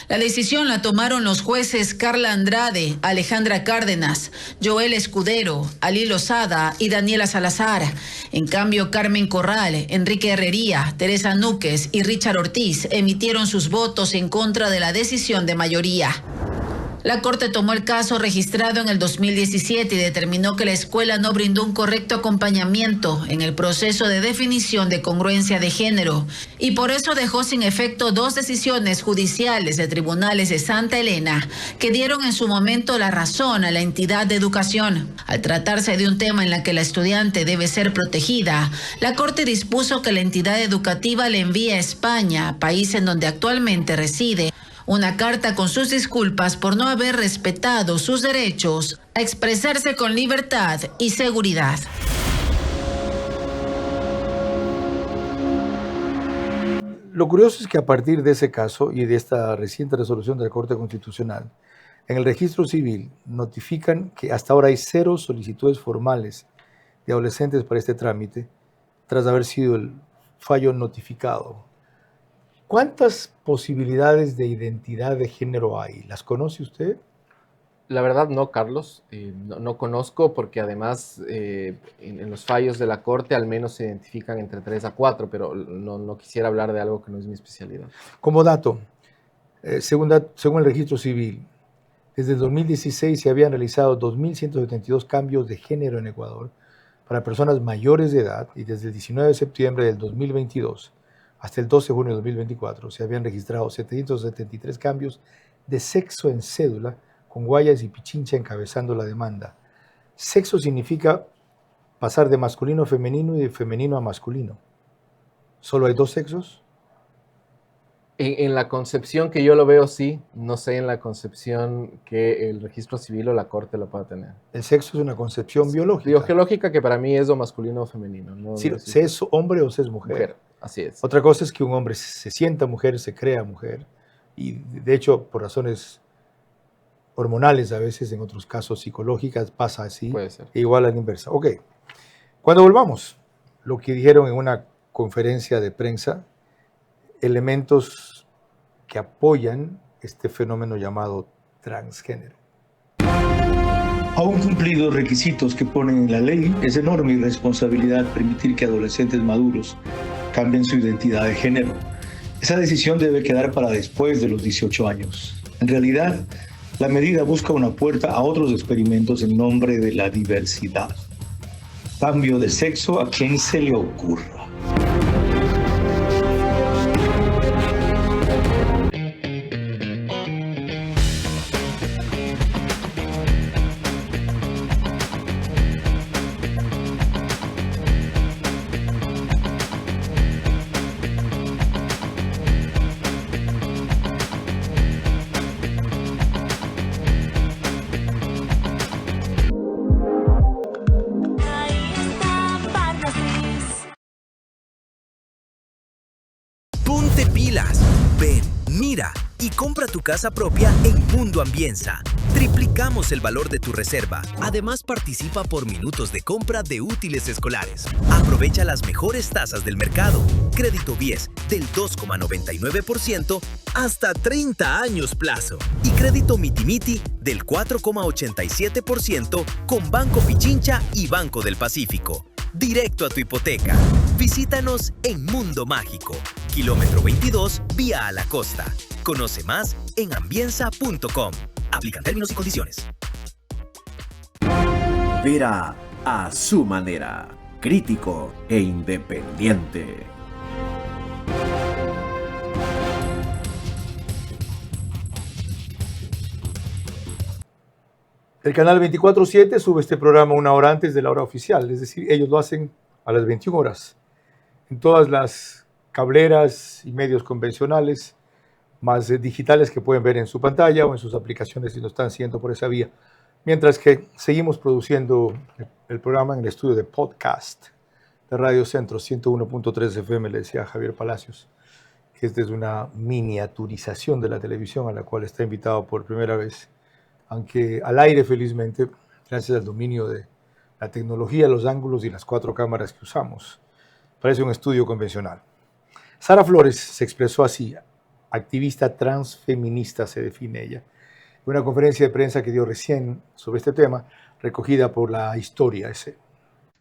La decisión la tomaron los jueces Carla Andrade, Alejandra Cárdenas, Joel Escudero, Ali Lozada y Daniela Salazar. En cambio, Carmen Corral, Enrique Herrería, Teresa Núquez y Richard Ortiz emitieron sus votos en contra de la decisión de mayoría. La Corte tomó el caso registrado en el 2017 y determinó que la escuela no brindó un correcto acompañamiento en el proceso de definición de congruencia de género y por eso dejó sin efecto 2 decisiones judiciales de tribunales de Santa Elena que dieron en su momento la razón a la entidad de educación. Al tratarse de un tema en el que la estudiante debe ser protegida, la Corte dispuso que la entidad educativa le envíe a España, país en donde actualmente reside, una carta con sus disculpas por no haber respetado sus derechos a expresarse con libertad y seguridad. Lo curioso es que a partir de ese caso y de esta reciente resolución de la Corte Constitucional, en el registro civil notifican que hasta ahora hay 0 solicitudes formales de adolescentes para este trámite, tras haber sido el fallo notificado. ¿Cuántas posibilidades de identidad de género hay? ¿Las conoce usted? La verdad no, Carlos. No conozco porque además en los fallos de la Corte al menos se identifican entre 3 a 4, pero no quisiera hablar de algo que no es mi especialidad. Como dato, según el registro civil, desde el 2016 se habían realizado 2.172 cambios de género en Ecuador para personas mayores de edad y desde el 19 de septiembre del 2022 hasta el 12 de junio de 2024 se habían registrado 773 cambios de sexo en cédula, con Guayas y Pichincha encabezando la demanda. Sexo significa pasar de masculino a femenino y de femenino a masculino. ¿Solo hay 2 sexos? En la concepción que yo lo veo, sí. No sé en la concepción que el registro civil o la Corte lo pueda tener. El sexo es una concepción biológica. Biológica que para mí es o masculino o femenino. No, sí, no se es hombre o se es mujer. Así es. Otra cosa es que un hombre se sienta mujer, se crea mujer. Y de hecho, por razones hormonales, a veces en otros casos psicológicas, pasa así. Puede ser. E igual a la inversa. Ok. Cuando volvamos, lo que dijeron en una conferencia de prensa, elementos que apoyan este fenómeno llamado transgénero. Aún cumplidos requisitos que ponen en la ley, es enorme irresponsabilidad permitir que adolescentes maduros cambien su identidad de género. Esa decisión debe quedar para después de los 18 años. En realidad, la medida busca una puerta a otros experimentos en nombre de la diversidad. Cambio de sexo a quien se le ocurra. Ponte pilas, ven, mira y compra tu casa propia en Mundo Ambienza. Triplicamos el valor de tu reserva. Además, participa por minutos de compra de útiles escolares. Aprovecha las mejores tasas del mercado. Crédito BIES del 2,99% hasta 30 años plazo. Y crédito Mitimiti del 4,87% con Banco Pichincha y Banco del Pacífico. Directo a tu hipoteca. Visítanos en Mundo Mágico, kilómetro 22, vía a la costa. Conoce más en ambienza.com. Aplican términos y condiciones. Vera a su manera, crítico e independiente. El canal 24/7 sube este programa 1 hora antes de la hora oficial, es decir, ellos lo hacen a las 21 horas. En todas las cableras y medios convencionales, más digitales que pueden ver en su pantalla o en sus aplicaciones si lo están siguiendo por esa vía. Mientras que seguimos produciendo el programa en el estudio de podcast de Radio Centro 101.3 FM, le decía Javier Palacios, que esta es una miniaturización de la televisión a la cual está invitado por primera vez, aunque al aire felizmente, gracias al dominio de la tecnología, los ángulos y las 4 cámaras que usamos. Parece un estudio convencional. Sara Flores se expresó así, activista transfeminista se define ella, en una conferencia de prensa que dio recién sobre este tema, recogida por La Historia S.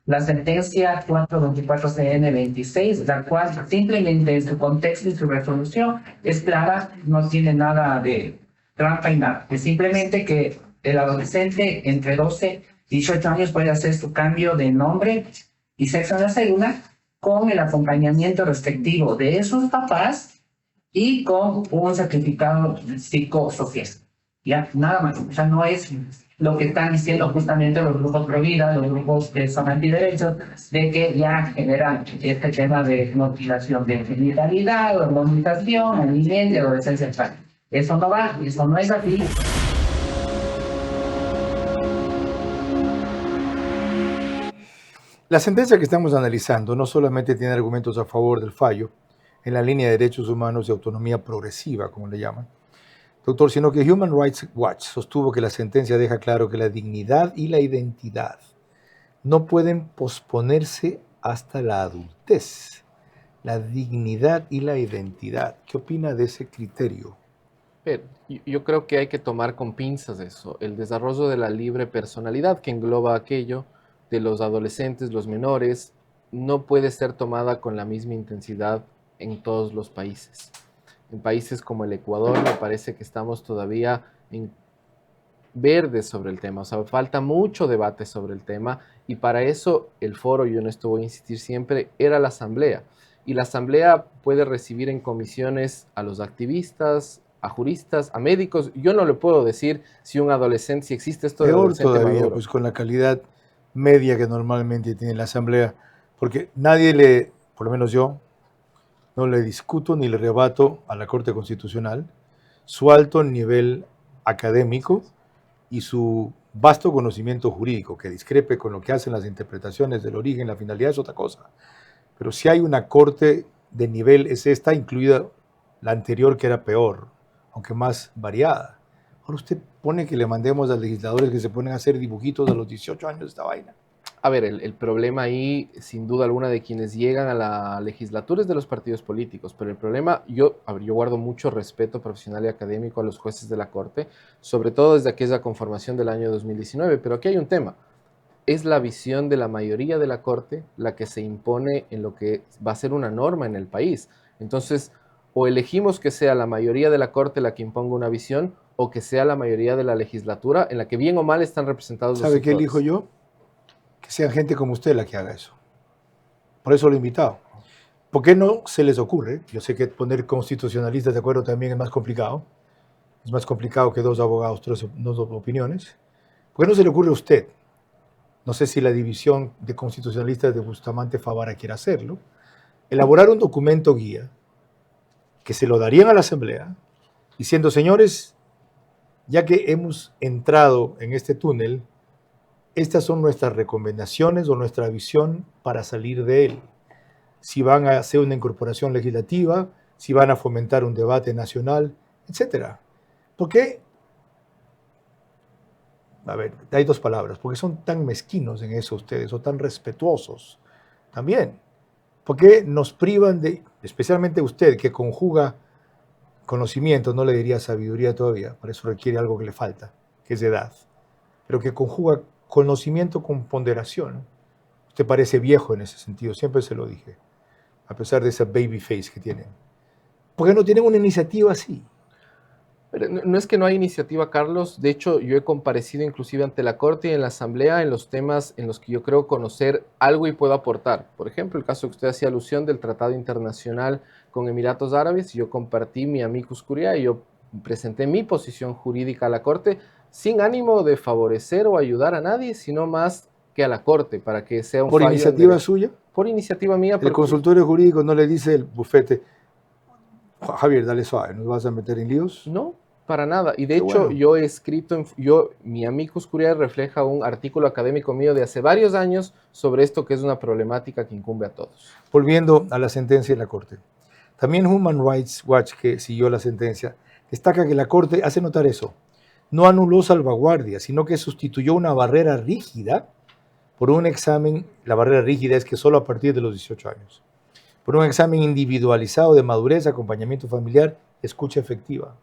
La sentencia 424-CN26, la cual simplemente en su contexto y su resolución es clara, no tiene nada de trampa y nada. Es simplemente que el adolescente entre 12 y 18 años puede hacer su cambio de nombre y sexo en la cédula con el acompañamiento respectivo de sus papás y con un certificado psicosocial. Ya, nada más. O sea, no es lo que están diciendo justamente los grupos pro vida, los grupos que son antiderechos, de que ya generan este tema de mutilación de genitalidad, hormonización, alimento, adolescencia sexual. Eso no va, eso no es así. La sentencia que estamos analizando no solamente tiene argumentos a favor del fallo en la línea de derechos humanos y autonomía progresiva, como le llaman, doctor, sino que Human Rights Watch sostuvo que la sentencia deja claro que la dignidad y la identidad no pueden posponerse hasta la adultez. La dignidad y la identidad. ¿Qué opina de ese criterio? Pero yo creo que hay que tomar con pinzas eso. El desarrollo de la libre personalidad, que engloba aquello de los adolescentes, los menores, no puede ser tomada con la misma intensidad en todos los países. En países como el Ecuador me parece que estamos todavía en verde sobre el tema, o sea, falta mucho debate sobre el tema y para eso el foro, yo en esto voy a insistir siempre, era la asamblea. Y la asamblea puede recibir en comisiones a los activistas, a juristas, a médicos. Yo no le puedo decir si un adolescente, si existe esto de Peor adolescente todavía, maduro. pues con la calidad media que normalmente tiene la asamblea, porque nadie le, por lo menos yo, no le discuto ni le rebato a la Corte Constitucional su alto nivel académico y su vasto conocimiento jurídico, que discrepe con lo que hacen las interpretaciones del origen, la finalidad es otra cosa. Pero si hay una corte de nivel, es esta, incluida la anterior que era peor, aunque más variada. Ahora usted pone que le mandemos a legisladores que se ponen a hacer dibujitos a los 18 años de esta vaina. A ver, el problema ahí, sin duda alguna, de quienes llegan a la legislatura es de los partidos políticos, pero el problema, yo guardo mucho respeto profesional y académico a los jueces de la Corte, sobre todo desde aquella conformación del año 2019, pero aquí hay un tema. Es la visión de la mayoría de la Corte la que se impone en lo que va a ser una norma en el país. Entonces, o elegimos que sea la mayoría de la Corte la que imponga una visión, o que sea la mayoría de la legislatura en la que bien o mal están representados los ¿Sabe qué sectores. elijo yo? Que sea gente como usted la que haga eso. Por eso lo he invitado. ¿Por qué no se les ocurre? Yo sé que poner constitucionalistas de acuerdo también es más complicado. Es más complicado que dos abogados, dos opiniones. ¿Por qué no se le ocurre a usted? No sé si la división de constitucionalistas de Bustamante Favara quiere hacerlo. Elaborar un documento guía que se lo darían a la Asamblea diciendo, señores, ya que hemos entrado en este túnel, estas son nuestras recomendaciones o nuestra visión para salir de él. Si van a hacer una incorporación legislativa, si van a fomentar un debate nacional, etc. ¿Por qué? A ver, hay dos palabras. ¿Por qué son tan mezquinos en eso ustedes o tan respetuosos también? ¿Por qué nos privan de, especialmente usted que conjuga conocimiento, no le diría sabiduría todavía, para eso requiere algo que le falta, que es edad, pero que conjuga conocimiento con ponderación? Usted parece viejo en ese sentido, siempre se lo dije, a pesar de esa baby face que tienen. ¿Por qué no tienen una iniciativa así? Pero no es que no hay iniciativa, Carlos. De hecho, yo he comparecido inclusive ante la Corte y en la Asamblea en los temas en los que yo creo conocer algo y puedo aportar. Por ejemplo, el caso que usted hacía alusión del Tratado Internacional con Emiratos Árabes. Yo compartí mi amicus curiae y yo presenté mi posición jurídica a la Corte sin ánimo de favorecer o ayudar a nadie, sino más que a la Corte, para que sea un ¿Por fallo iniciativa suya? Por iniciativa mía. El consultorio jurídico no le dice el bufete, Javier, dale suave, ¿nos vas a meter en líos? No, para nada. Y de hecho, yo he escrito, mi amicus curiae refleja un artículo académico mío de hace varios años sobre esto, que es una problemática que incumbe a todos. Volviendo a la sentencia de la Corte. También Human Rights Watch, que siguió la sentencia, destaca que la Corte hace notar eso. No anuló salvaguardia, sino que sustituyó una barrera rígida por un examen. La barrera rígida es que solo a partir de los 18 años. Por un examen individualizado de madurez, acompañamiento familiar, escucha efectiva.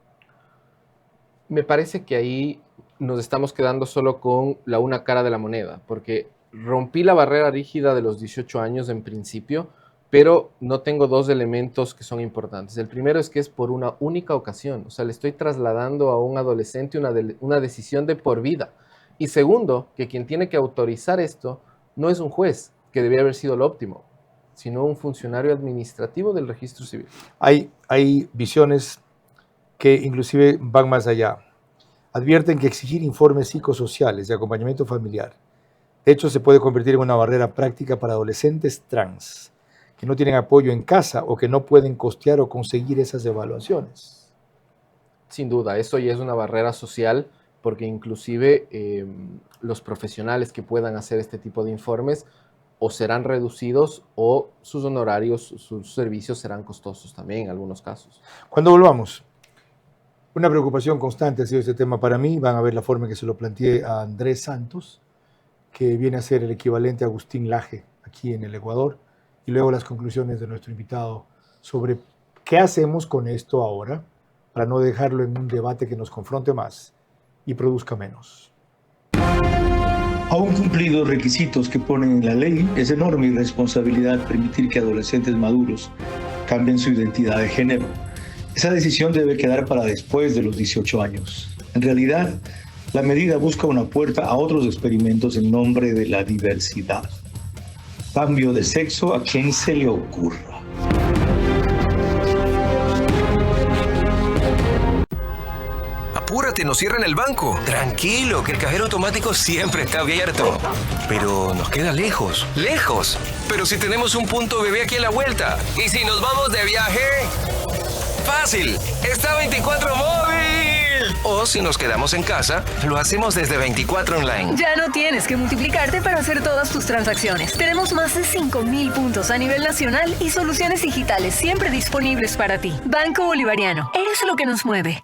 Me parece que ahí nos estamos quedando solo con la una cara de la moneda, porque rompí la barrera rígida de los 18 años en principio, Pero no tengo dos elementos que son importantes. El primero es que es por una única ocasión. O sea, le estoy trasladando a un adolescente una decisión de por vida. Y segundo, que quien tiene que autorizar esto no es un juez, que debía haber sido lo óptimo, sino un funcionario administrativo del registro civil. Hay visiones que inclusive van más allá. Advierten que exigir informes psicosociales de acompañamiento familiar, de hecho, se puede convertir en una barrera práctica para adolescentes trans que no tienen apoyo en casa o que no pueden costear o conseguir esas evaluaciones. Sin duda, eso ya es una barrera social, porque inclusive los profesionales que puedan hacer este tipo de informes o serán reducidos o sus honorarios, sus servicios serán costosos también en algunos casos. Cuando volvamos, una preocupación constante ha sido este tema para mí. Van a ver la forma en que se lo planteé a Andrés Santos, que viene a ser el equivalente a Agustín Laje aquí en el Ecuador, y luego las conclusiones de nuestro invitado sobre qué hacemos con esto ahora para no dejarlo en un debate que nos confronte más y produzca menos. Aún cumplidos requisitos que ponen en la ley, es enorme irresponsabilidad permitir que adolescentes maduros cambien su identidad de género. Esa decisión debe quedar para después de los 18 años. En realidad, la medida busca una puerta a otros experimentos en nombre de la diversidad. Cambio de sexo a quien se le ocurra. Apúrate, nos cierran el banco. Tranquilo, que el cajero automático siempre está abierto. Pero nos queda lejos. ¡Lejos! Pero si tenemos un punto bebé aquí en la vuelta. ¿Y si nos vamos de viaje? ¡Fácil! ¡Está 24 móvil! O si nos quedamos en casa, lo hacemos desde 24 online. Ya no tienes que multiplicarte para hacer todas tus transacciones. Tenemos más de 5.000 puntos a nivel nacional y soluciones digitales siempre disponibles para ti. Banco Bolivariano. Eres lo que nos mueve.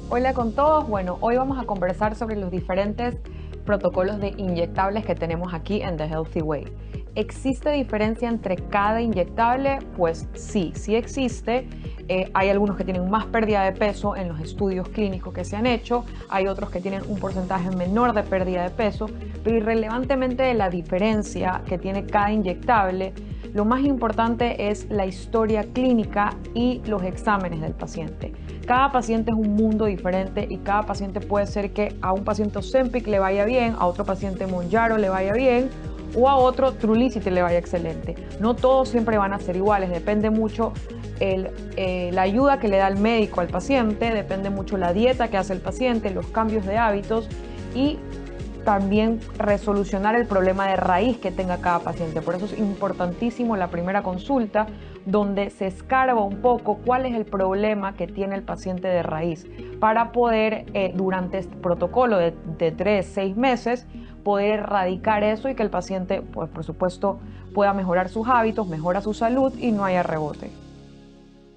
Hola con todos. Bueno, hoy vamos a conversar sobre los diferentes protocolos de inyectables que tenemos aquí en The Healthy Way. ¿Existe diferencia entre cada inyectable? Pues sí existe. Hay algunos que tienen más pérdida de peso en los estudios clínicos que se han hecho, hay otros que tienen un porcentaje menor de pérdida de peso, pero irrelevantemente de la diferencia que tiene cada inyectable, lo más importante es la historia clínica y los exámenes del paciente. Cada paciente es un mundo diferente y cada paciente puede ser que a un paciente Ozempic le vaya bien, a otro paciente Mounjaro le vaya bien, o a otro Trulicity le vaya excelente. No todos siempre van a ser iguales, depende mucho la ayuda que le da el médico al paciente, depende mucho la dieta que hace el paciente, los cambios de hábitos y también resolucionar el problema de raíz que tenga cada paciente. Por eso es importantísimo la primera consulta, donde se escarba un poco cuál es el problema que tiene el paciente de raíz, para poder durante este protocolo de 3-6 meses poder erradicar eso y que el paciente, pues, por supuesto, pueda mejorar sus hábitos, mejora su salud y no haya rebote.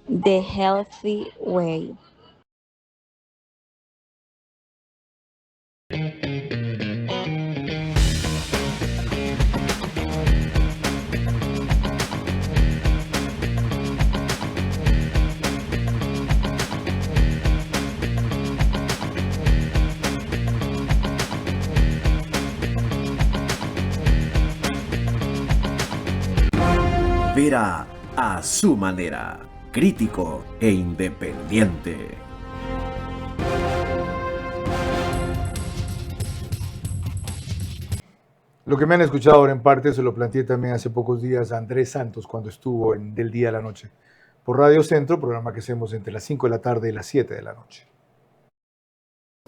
The Healthy Way. Vera a su manera, crítico e independiente. Lo que me han escuchado ahora en parte se lo planteé también hace pocos días a Andrés Santos cuando estuvo en Del Día a la Noche por Radio Centro, programa que hacemos entre las 5 de la tarde y las 7 de la noche.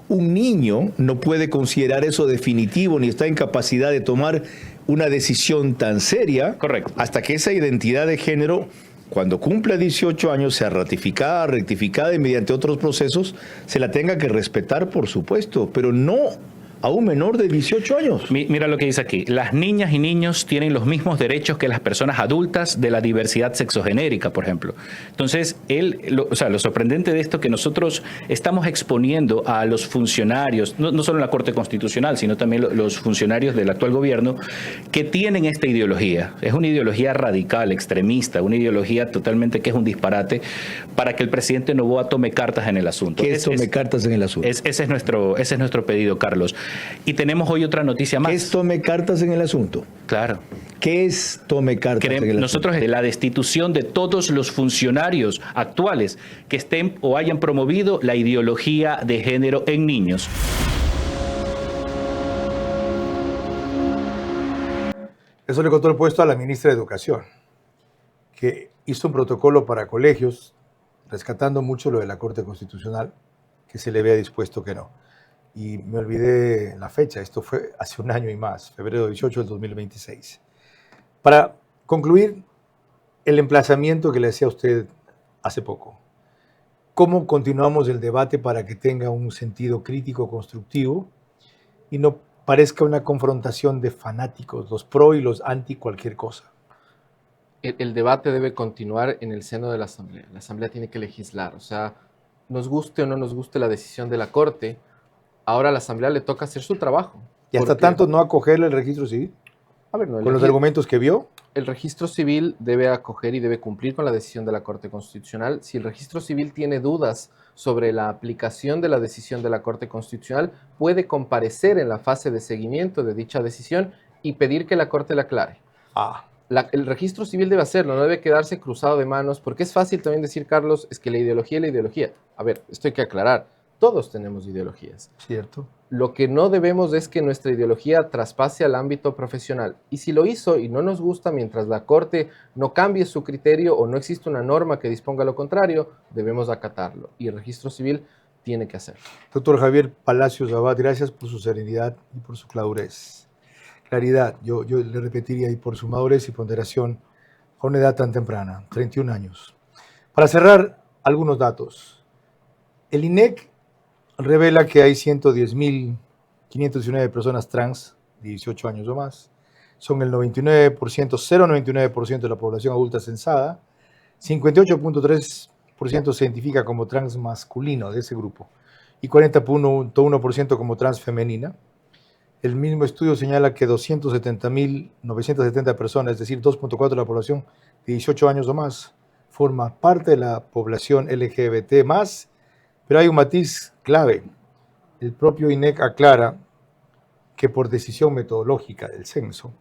Un niño no puede considerar eso definitivo ni está en capacidad de tomar una decisión tan seria. Correcto. Hasta que esa identidad de género, cuando cumpla 18 años, sea ratificada, rectificada y mediante otros procesos, se la tenga que respetar, por supuesto, pero no a un menor de 18 años. Mira lo que dice aquí. Las niñas y niños tienen los mismos derechos que las personas adultas de la diversidad sexogenérica, por ejemplo. Entonces, lo sorprendente de esto es que nosotros estamos exponiendo a los funcionarios, no solo en la Corte Constitucional, sino también los funcionarios del actual gobierno, que tienen esta ideología. Es una ideología radical, extremista, una ideología totalmente que es un disparate, para que el presidente Noboa tome cartas en el asunto. ¿Qué tome cartas en el asunto? Ese es nuestro pedido, Carlos. Y tenemos hoy otra noticia más. ¿Qué es tome cartas en el asunto? Claro. ¿Qué es tome cartas en el asunto? Nosotros, la destitución de todos los funcionarios actuales que estén o hayan promovido la ideología de género en niños. Eso le contó el puesto a la ministra de Educación, que hizo un protocolo para colegios, rescatando mucho lo de la Corte Constitucional, que se le había dispuesto que no. Y me olvidé la fecha, esto fue hace un año y más, febrero 18 del 2026. Para concluir, el emplazamiento que le hacía a usted hace poco. ¿Cómo continuamos el debate para que tenga un sentido crítico, constructivo, y no parezca una confrontación de fanáticos, los pro y los anti cualquier cosa? El debate debe continuar en el seno de la Asamblea. La Asamblea tiene que legislar. O sea, nos guste o no nos guste la decisión de la Corte, ahora a la Asamblea le toca hacer su trabajo. ¿Y hasta tanto no acogerle el registro civil? A ver, no, ¿Con los argumentos que vio? El registro civil debe acoger y debe cumplir con la decisión de la Corte Constitucional. Si el registro civil tiene dudas sobre la aplicación de la decisión de la Corte Constitucional, puede comparecer en la fase de seguimiento de dicha decisión y pedir que la Corte la aclare. El registro civil debe hacerlo, no debe quedarse cruzado de manos, porque es fácil también decir, Carlos, es que la ideología es la ideología. A ver, esto hay que aclarar. Todos tenemos ideologías. Cierto. Lo que no debemos es que nuestra ideología traspase al ámbito profesional. Y si lo hizo y no nos gusta mientras la Corte no cambie su criterio o no existe una norma que disponga lo contrario, debemos acatarlo. Y el registro civil tiene que hacerlo. Doctor Javier Palacios Abad, gracias por su serenidad y por su claridad. Yo le repetiría, y por su madurez y ponderación a una edad tan temprana, 31 años. Para cerrar, algunos datos. El INEC revela que hay 110.519 personas trans de 18 años o más. Son el 0,99% de la población adulta censada. 58.3% se identifica como trans masculino de ese grupo y 40.1% como trans femenina. El mismo estudio señala que 270.970 personas, es decir, 2.4% de la población de 18 años o más, forma parte de la población LGBT+. Pero hay un matiz clave. El propio INEC aclara que por decisión metodológica del censo,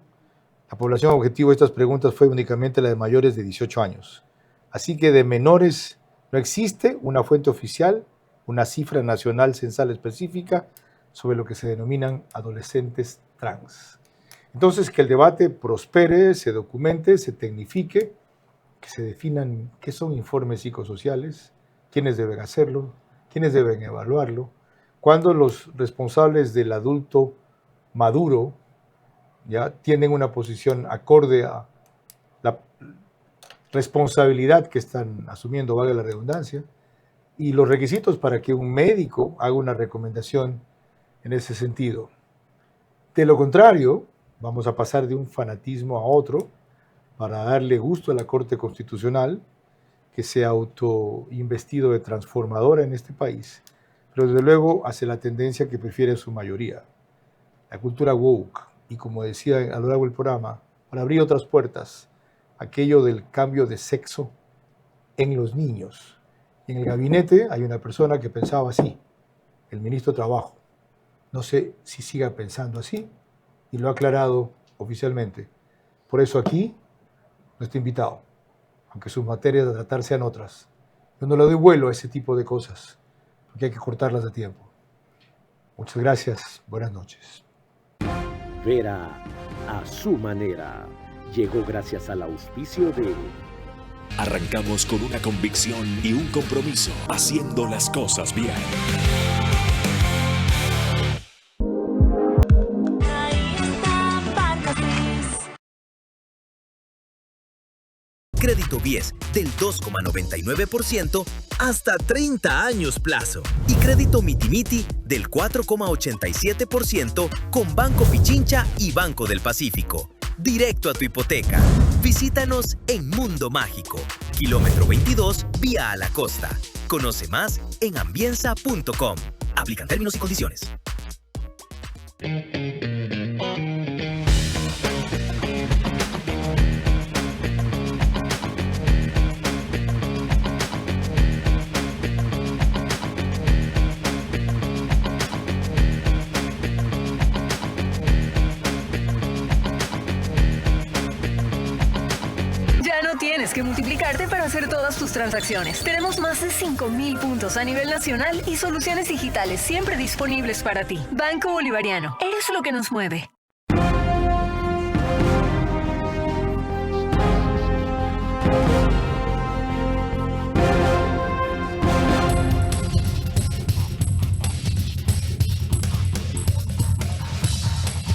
la población objetivo de estas preguntas fue únicamente la de mayores de 18 años. Así que de menores no existe una fuente oficial, una cifra nacional censal específica sobre lo que se denominan adolescentes trans. Entonces, que el debate prospere, se documente, se tecnifique, que se definan qué son informes psicosociales, quiénes deben hacerlo, quiénes deben evaluarlo, cuándo los responsables del adulto maduro ya tienen una posición acorde a la responsabilidad que están asumiendo, valga la redundancia, y los requisitos para que un médico haga una recomendación en ese sentido. De lo contrario, vamos a pasar de un fanatismo a otro para darle gusto a la Corte Constitucional, que se ha autoinvestido de transformadora en este país, pero desde luego hace la tendencia que prefiere su mayoría, la cultura woke, y como decía a lo largo del programa, para abrir otras puertas, aquello del cambio de sexo en los niños. En el gabinete hay una persona que pensaba así, el ministro de Trabajo. No sé si siga pensando así, y lo ha aclarado oficialmente. Por eso aquí no está invitado, aunque sus materias a tratar sean otras. Yo no le doy vuelo a ese tipo de cosas, porque hay que cortarlas a tiempo. Muchas gracias, buenas noches. Vera a su manera. Llegó gracias al auspicio de... Arrancamos con una convicción y un compromiso, haciendo las cosas bien. Crédito BIES del 2,99% hasta 30 años plazo. Y crédito Mitimiti del 4,87% con Banco Pichincha y Banco del Pacífico. Directo a tu hipoteca. Visítanos en Mundo Mágico, kilómetro 22, vía a la costa. Conoce más en ambienza.com. Aplican términos y condiciones. tienes que multiplicarte para hacer todas tus transacciones. Tenemos más de 5.000 puntos a nivel nacional y soluciones digitales siempre disponibles para ti. Banco Bolivariano. Eres lo que nos mueve.